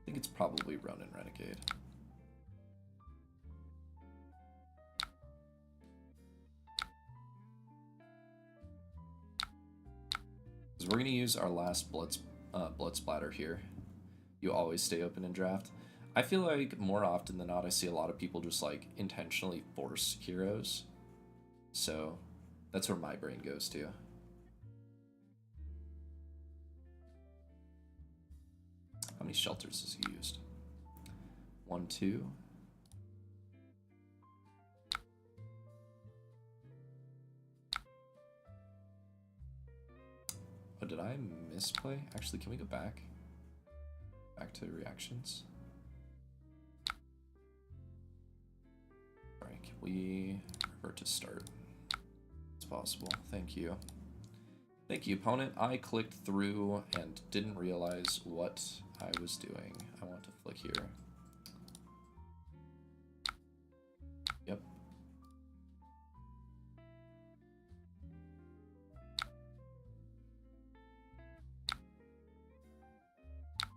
I think it's probably Ronin Renegade. Because we're going to use our last blood splatter here. You always stay open in draft. I feel like more often than not I see a lot of people just like intentionally force heroes. So that's where my brain goes to. How many shelters has he used? 1, 2. Oh, did I misplay? Actually, can we go back? Back to reactions. Alright, can we revert to start? It's possible. Thank you. Thank you, opponent. I clicked through and didn't realize what I was doing. I want to flick here. Yep.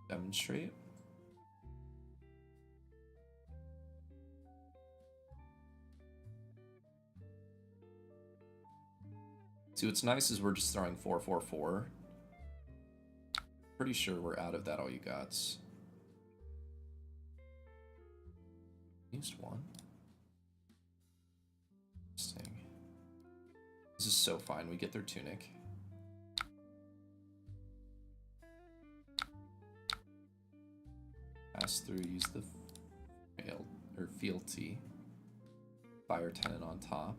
Demonstrate. See, what's nice is we're just throwing 4, 4, 4. Pretty sure we're out of that all you gots. Used 1. Interesting. This is so fine. We get their tunic. Pass through, use the fealty. Fire tenant on top.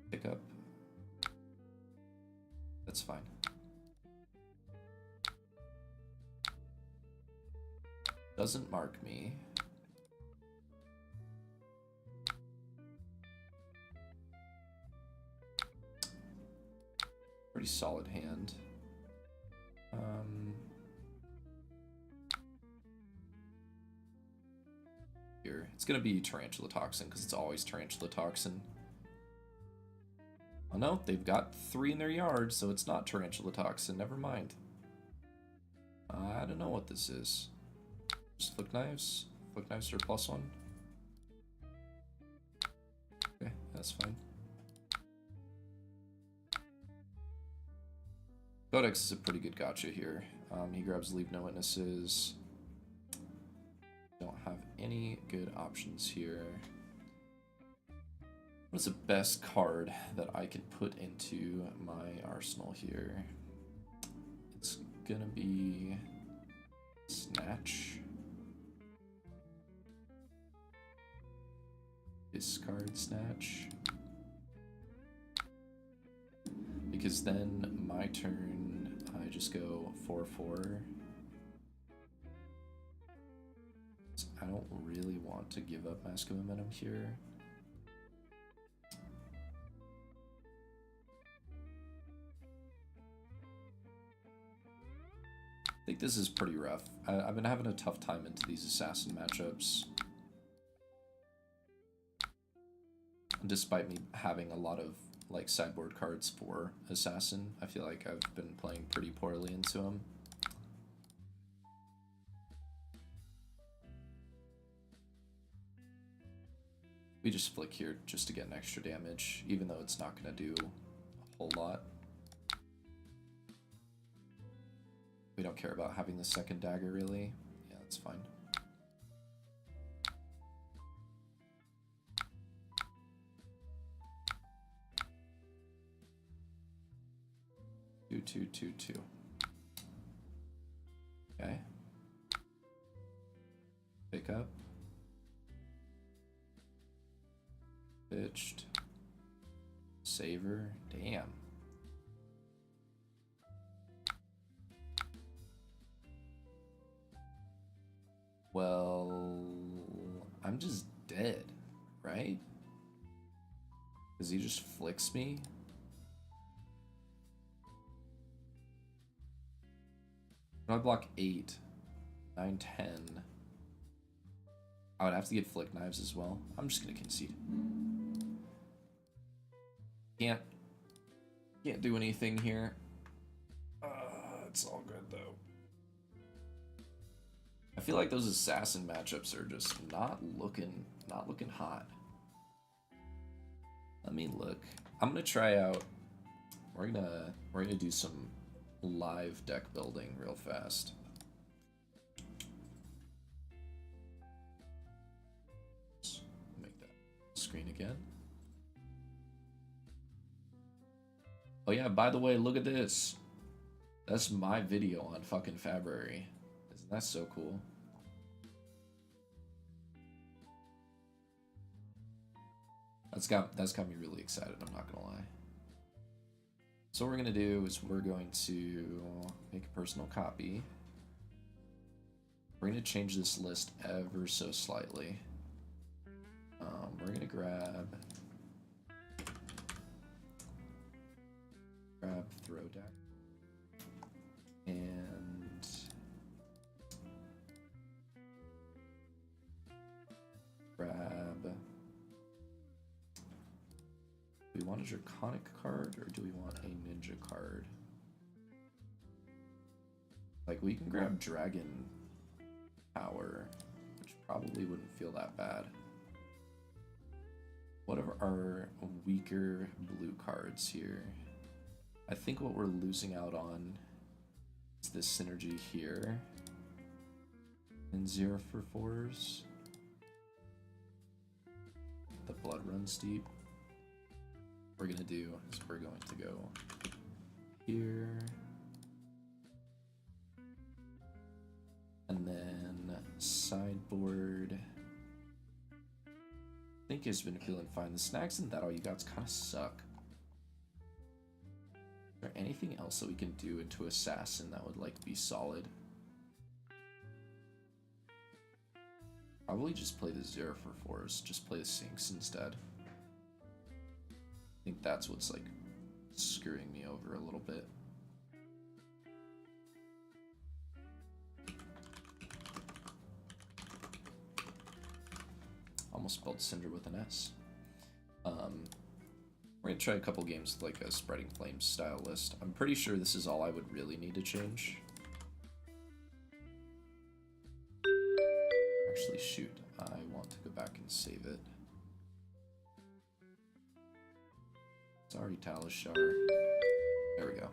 Pick up. That's fine. Doesn't mark me. Pretty solid hand. Here, it's gonna be Tarantula Toxin because it's always Tarantula Toxin. Oh no, they've got 3 in their yard, so it's not Tarantula Toxin. Never mind. I don't know what this is. Just flick knives. Flick knives are +1. Okay, that's fine. Codex is a pretty good gotcha here. He grabs Leave No Witnesses. Don't have any good options here. What is the best card that I can put into my arsenal here? It's gonna be Snatch. Discard Snatch. Because then my turn, I just go 4, 4. I don't really want to give up Mask of Momentum here. I think this is pretty rough. I've been having a tough time into these assassin matchups. Despite me having a lot of like sideboard cards for assassin, I feel like I've been playing pretty poorly into them. We just flick here just to get an extra damage, even though it's not going to do a whole lot. We don't care about having the second dagger, really. Yeah, that's fine. Two, two, two, two. Okay. Pick up. Pitched. Saver. Damn. Well, I'm just dead, right? Because he just flicks me. If I block 8, 9, 10, I would have to get flick knives as well. I'm just gonna concede. Can't do anything here. It's all good though. I feel like those assassin matchups are just not looking hot. Let me look. I'm gonna try out. We're gonna do some live deck building real fast. Let's make that screen again. Oh yeah, by the way, look at this. That's my video on fucking February. Isn't that so cool? That's got me really excited, I'm not gonna lie. So what we're gonna do is we're going to make a personal copy. We're gonna change this list ever so slightly. We're gonna grab throw deck and grab. Do we want a draconic card or do we want a ninja card? Like, we can grab dragon power, which probably wouldn't feel that bad. What are our weaker blue cards here? I think what we're losing out on is this synergy here. And 0 for 4s. The blood runs deep. What we're gonna do is we're going to go here. And then sideboard. I think it's been feeling fine. The snacks and that all you got's kind of suck. Is there anything else that we can do into assassin that would like be solid? Probably just play the 0 for 4s. Just play the sinks instead. I think that's what's like screwing me over a little bit. Almost spelled Cindra with an S. We're gonna try a couple games with like a Spreading Flames style list. I'm pretty sure this is all I would really need to change. Actually, shoot, I want to go back and save it. Sorry, Talishar. There we go.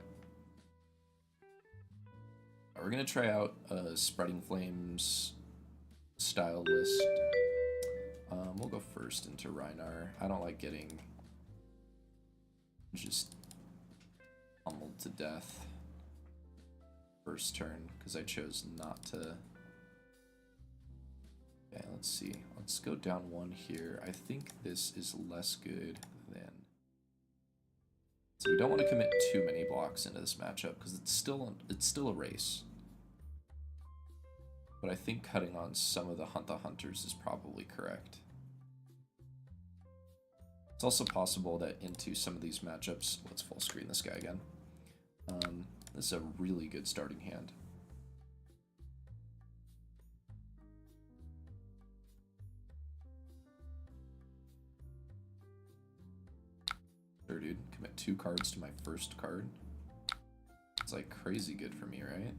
We're gonna try out a Spreading Flames style list. We'll go first into Rhinar. I don't like getting just pummeled to death first turn because I chose not to. Okay, let's see. Let's go down one here. I think this is less good than. So we don't want to commit too many blocks into this matchup because it's still a race. But I think cutting on some of the hunters is probably correct. It's also possible that into some of these matchups, let's full screen this guy again. This is a really good starting hand. Sure, dude. Commit 2 cards to my first card. It's like crazy good for me, right?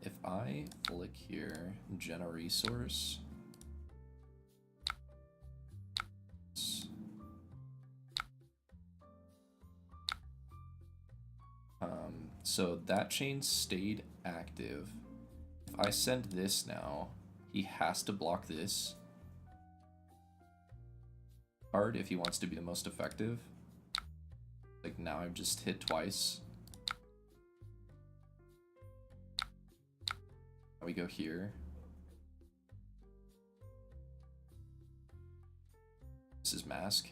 If I flick here, gen a resource. So that chain stayed active. If I send this now, he has to block this card if he wants to be the most effective. Like now I've just hit twice. We go here. This is mask.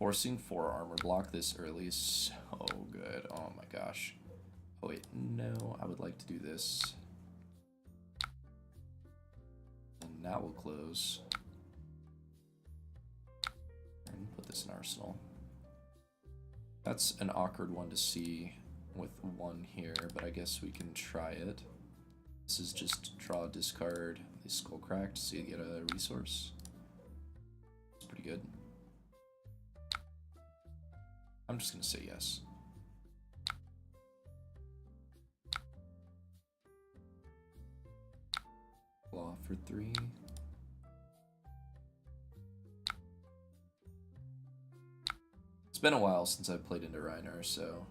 Forcing 4 armor block this early is so good. Oh my gosh. Oh wait, no, I would like to do this. And now we'll close. And put this in Arsenal. That's an awkward one to see with 1 here, but I guess we can try it. This is just draw, discard the Skullcracked, so you get a resource. It's pretty good. I'm just gonna say yes. Claw for 3. It's been a while since I played into Reiner, so...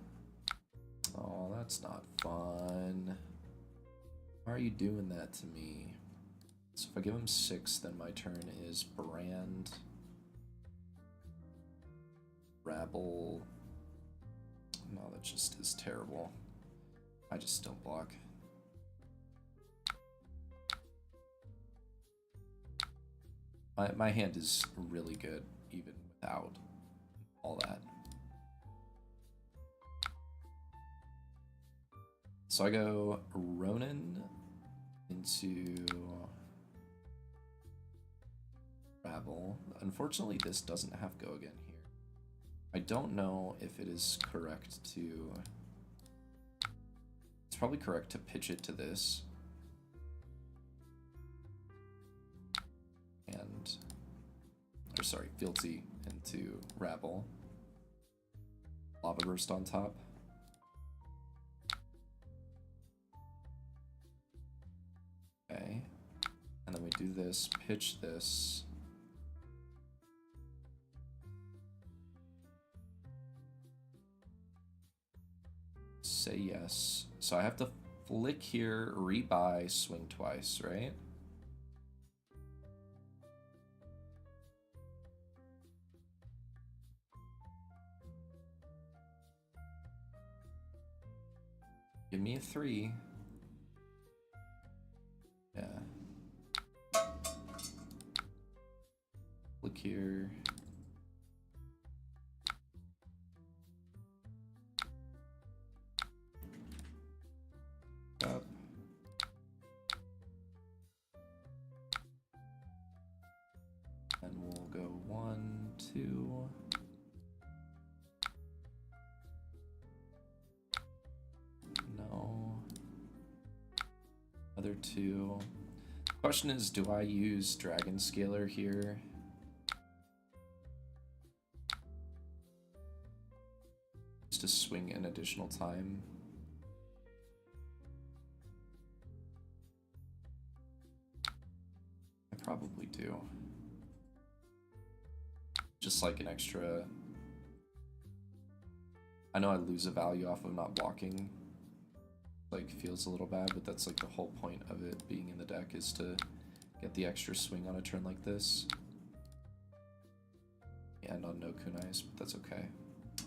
Oh, that's not fun. Why are you doing that to me? So if I give him 6, then my turn is Brand... Rabble. No, that just is terrible. I just don't block. My hand is really good, even without all that. So I go Ronin into Rabble. Unfortunately, this doesn't have go again here. I don't know if it is correct to... It's probably correct to pitch it to this. And... Or sorry, Fealty into Rabble. Lava Burst on top. Okay. And then we do this, pitch this. Say yes. So I have to flick here, rebuy, swing twice, right? Give me a 3. Yeah. Flick here. Up. And we'll go 1, 2. No. Other 2. Question is, do I use Dragon Scaler here? Just to swing an additional time. I probably do. Just like an extra... I know I lose a value off of not blocking. Like, feels a little bad, but that's like the whole point of it being in the deck is to get the extra swing on a turn like this. And on no kunais, but that's okay.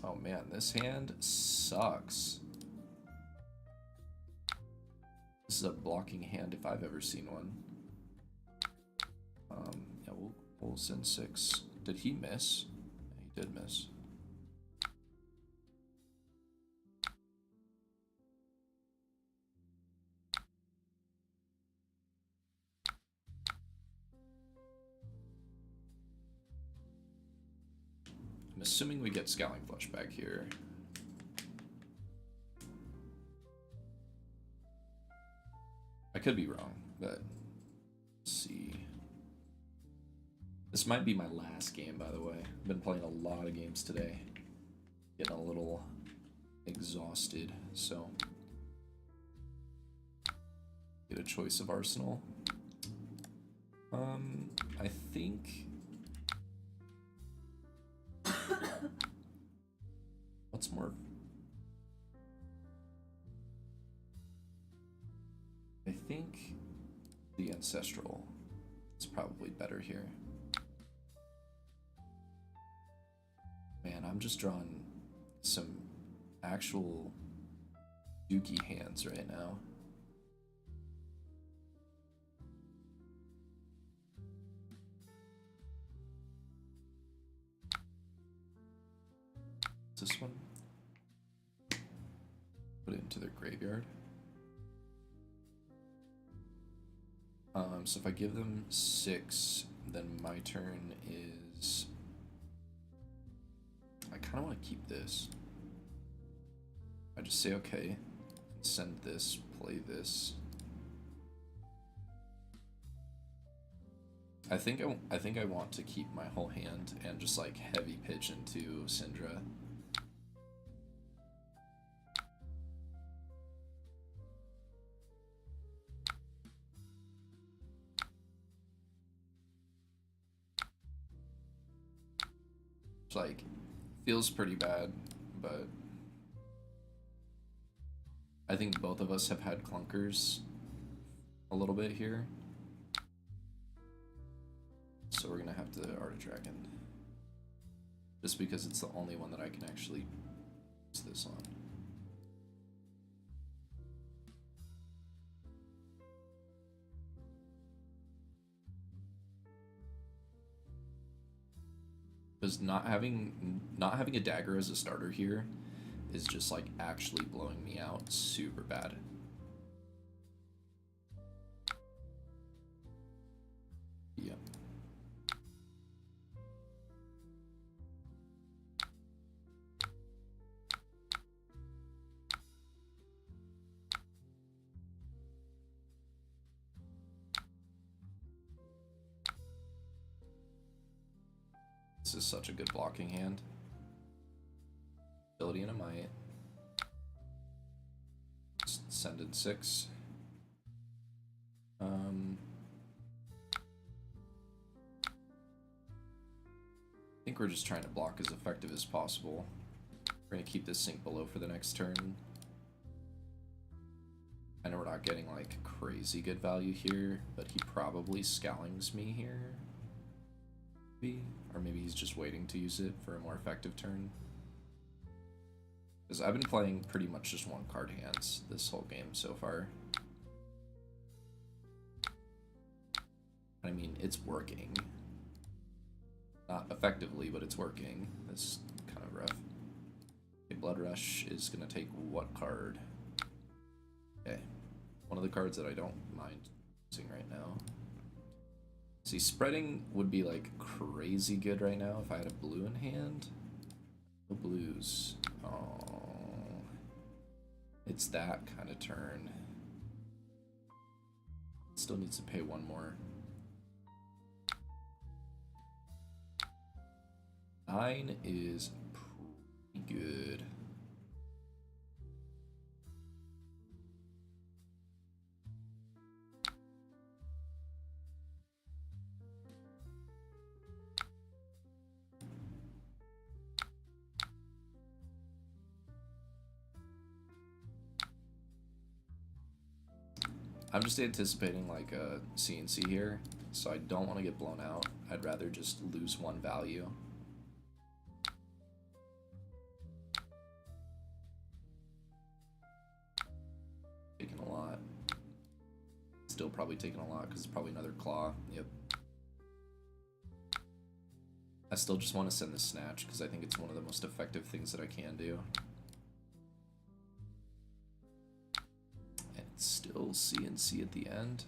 Oh man, this hand sucks. This is a blocking hand if I've ever seen one. Yeah, we'll send 6. Did he miss? He did miss. I'm assuming we get Scowling Flush back here. I could be wrong, but let's see. This might be my last game, by the way. I've been playing a lot of games today. Getting a little exhausted, so get a choice of Arsenal. I think what's more? I think the Ancestral is probably better here. Man, I'm just drawing some actual dookie hands right now. this one. Put it into their graveyard. So if I give them 6, then my turn is... I kind of want to keep this. I just say okay, send this, play this. I think I want to keep my whole hand and just like heavy pitch into Cindra. It's like feels pretty bad, but I think both of us have had clunkers a little bit here. So we're gonna have to Art of Dragon. Just because it's the only one that I can actually use this on. Because not having a dagger as a starter here is just like actually blowing me out super bad. Yep. This is such a good blocking hand. Ability and a might. Send in 6. I think we're just trying to block as effective as possible. We're gonna keep this sink below for the next turn. I know we're not getting like crazy good value here, but he probably scowlings me here. Maybe. Or maybe he's just waiting to use it for a more effective turn. Because I've been playing pretty much just 1 card hands this whole game so far. I mean, it's working. Not effectively, but it's working. That's kind of rough. Okay, Blood Rush is going to take what card? Okay. One of the cards that I don't mind using right now. See, spreading would be like crazy good right now if I had a blue in hand. No blues. Oh. It's that kind of turn. Still needs to pay 1 more. 9 is pretty good. I'm just anticipating like a CNC here, so I don't want to get blown out. I'd rather just lose 1 value. Taking a lot. Still probably taking a lot because it's probably another claw. Yep. I still just want to send the snatch because I think it's one of the most effective things that I can do. Still CNC at the end.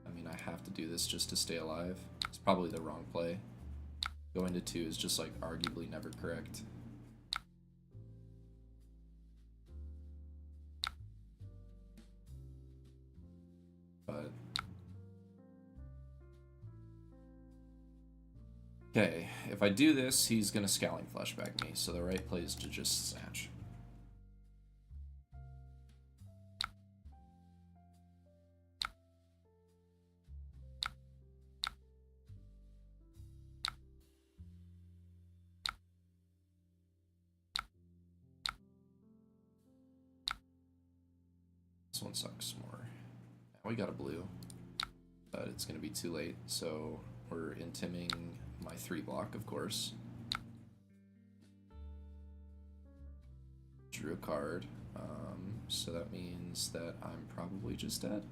I mean, I have to do this just to stay alive. It's probably the wrong play. Going to 2 is just like arguably never correct. But okay, if I do this, he's gonna Scowling Flashback me, so the right play is to just snatch. This one sucks more. Now we got a blue, but it's gonna be too late, so we're intiming my 3 block, of course. Drew a card, so that means that I'm probably just dead.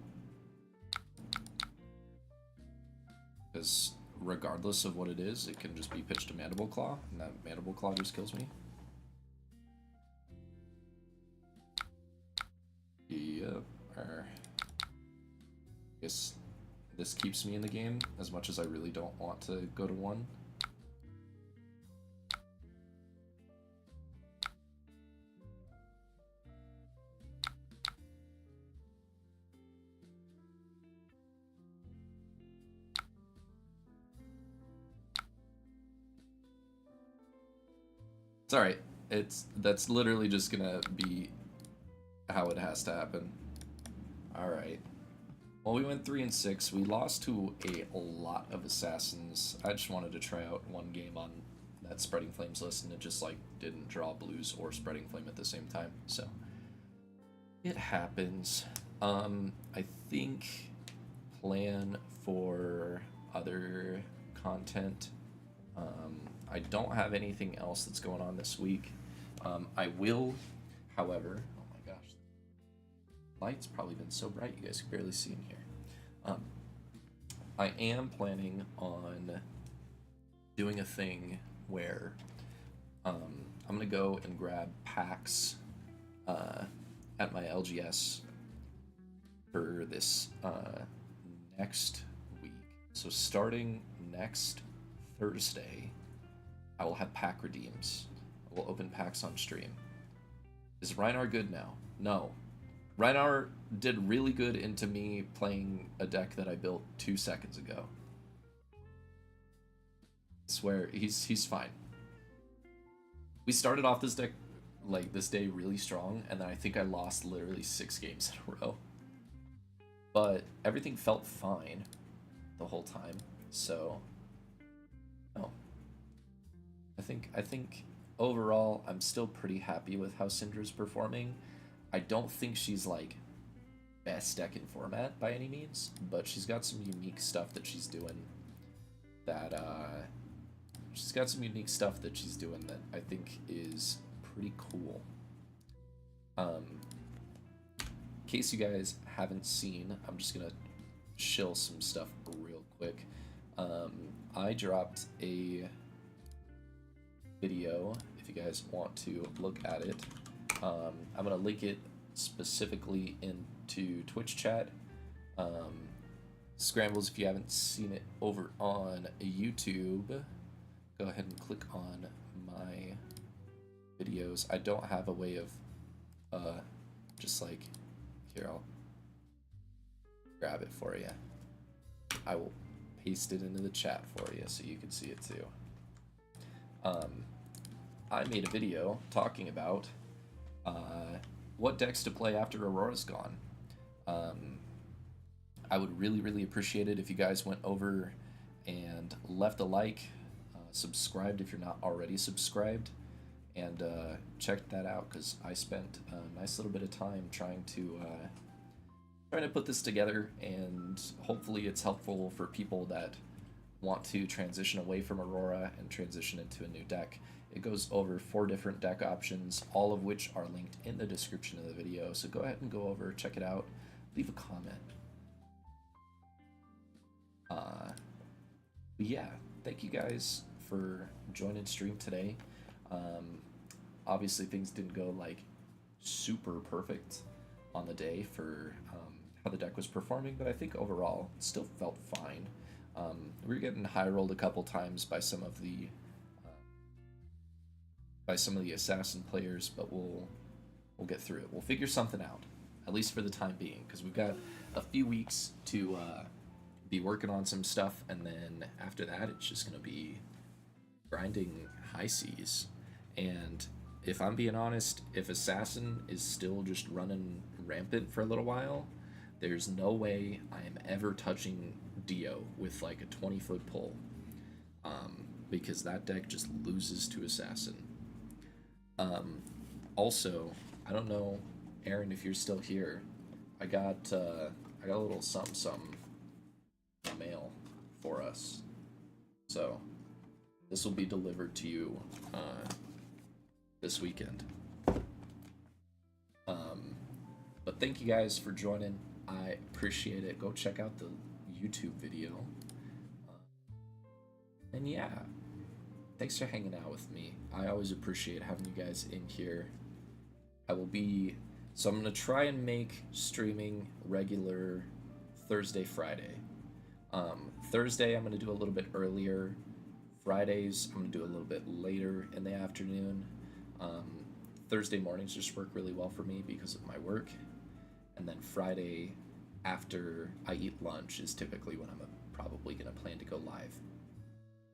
Because regardless of what it is, it can just be pitched to Mandible Claw, and that Mandible Claw just kills me. Yep. I guess this keeps me in the game as much as I really don't want to go to 1. It's alright. That's literally just gonna be how it has to happen. Alright. Well, we went 3 and 6. We lost to a lot of assassins. I just wanted to try out one game on that Spreading Flames list, and it just like didn't draw blues or Spreading Flame at the same time. So it happens. I think plan for other content. I don't have anything else that's going on this week. I will, however, oh my gosh, light's probably been so bright you guys can barely see in here. I am planning on doing a thing where I'm gonna go and grab packs at my LGS for this next week. So starting next Thursday, I will have pack redeems. I will open packs on stream. Is Reinar good now? No. Reinar did really good into me playing a deck that I built 2 seconds ago. I swear, he's fine. We started off this deck, like, this day really strong, and then I think I lost literally 6 games in a row. But everything felt fine the whole time, so... Oh. I think overall, I'm still pretty happy with how Cindra's performing. I don't think she's, like, best deck in format by any means, but she's got some unique stuff that she's doing that, I think is pretty cool. In case you guys haven't seen, I'm just gonna shill some stuff real quick. I dropped a video, if you guys want to look at it. I'm gonna link it specifically into Twitch chat. Scrambles, if you haven't seen it over on YouTube, go ahead and click on my videos. I don't have a way of just like, here, I'll grab it for you. I will paste it into the chat for you so you can see it too. I made a video talking about what decks to play after Aurora's gone. I would really appreciate it if you guys went over and left a like, subscribed if you're not already subscribed, and checked that out, because I spent a nice little bit of time trying to put this together, and hopefully it's helpful for people that want to transition away from Aurora and transition into a new deck. It goes over 4 different deck options, all of which are linked in the description of the video, so go ahead and go over, check it out, leave a comment. But yeah, thank you guys for joining stream today. Obviously things didn't go like super perfect on the day for how the deck was performing, but I think overall it still felt fine. We were getting high rolled a couple times by some of the assassin players, but we'll get through it. We'll figure something out, at least for the time being, because we've got a few weeks to be working on some stuff, and then after that it's just gonna be grinding high seas. And if I'm being honest, if assassin is still just running rampant for a little while, there's no way I am ever touching Dio with like a 20-foot pole, because that deck just loses to assassin. Also, I don't know, Aaron, if you're still here, I got a little something mail for us, so this will be delivered to you this weekend. But thank you guys for joining. I appreciate it. Go check out the YouTube video. And yeah, thanks for hanging out with me. I always appreciate having you guys in here. I'm gonna try and make streaming regular Thursday, Friday. Thursday I'm gonna do a little bit earlier. Fridays I'm gonna do a little bit later in the afternoon. Thursday mornings just work really well for me because of my work. And then Friday after I eat lunch is typically when I'm probably gonna plan to go live.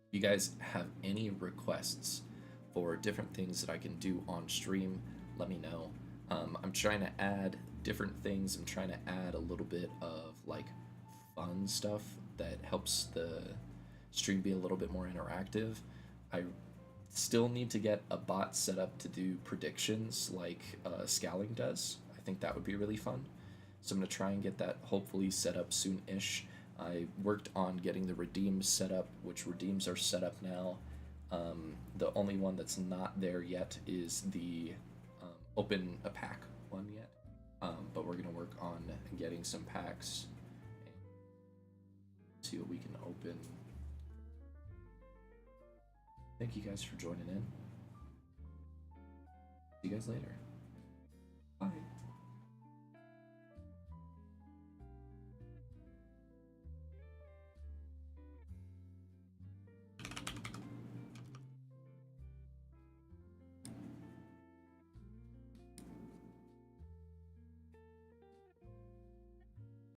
If you guys have any requests for different things that I can do on stream, let me know. I'm trying to add different things. I'm trying to add a little bit of like fun stuff that helps the stream be a little bit more interactive. I still need to get a bot set up to do predictions like Scowling does. I think that would be really fun. So I'm going to try and get that hopefully set up soon-ish. I worked on getting the redeems set up, which redeems are set up now. The only one that's not there yet is the open a pack one yet. But we're going to work on getting some packs and see what we can open. Thank you guys for joining in. See you guys later. Bye.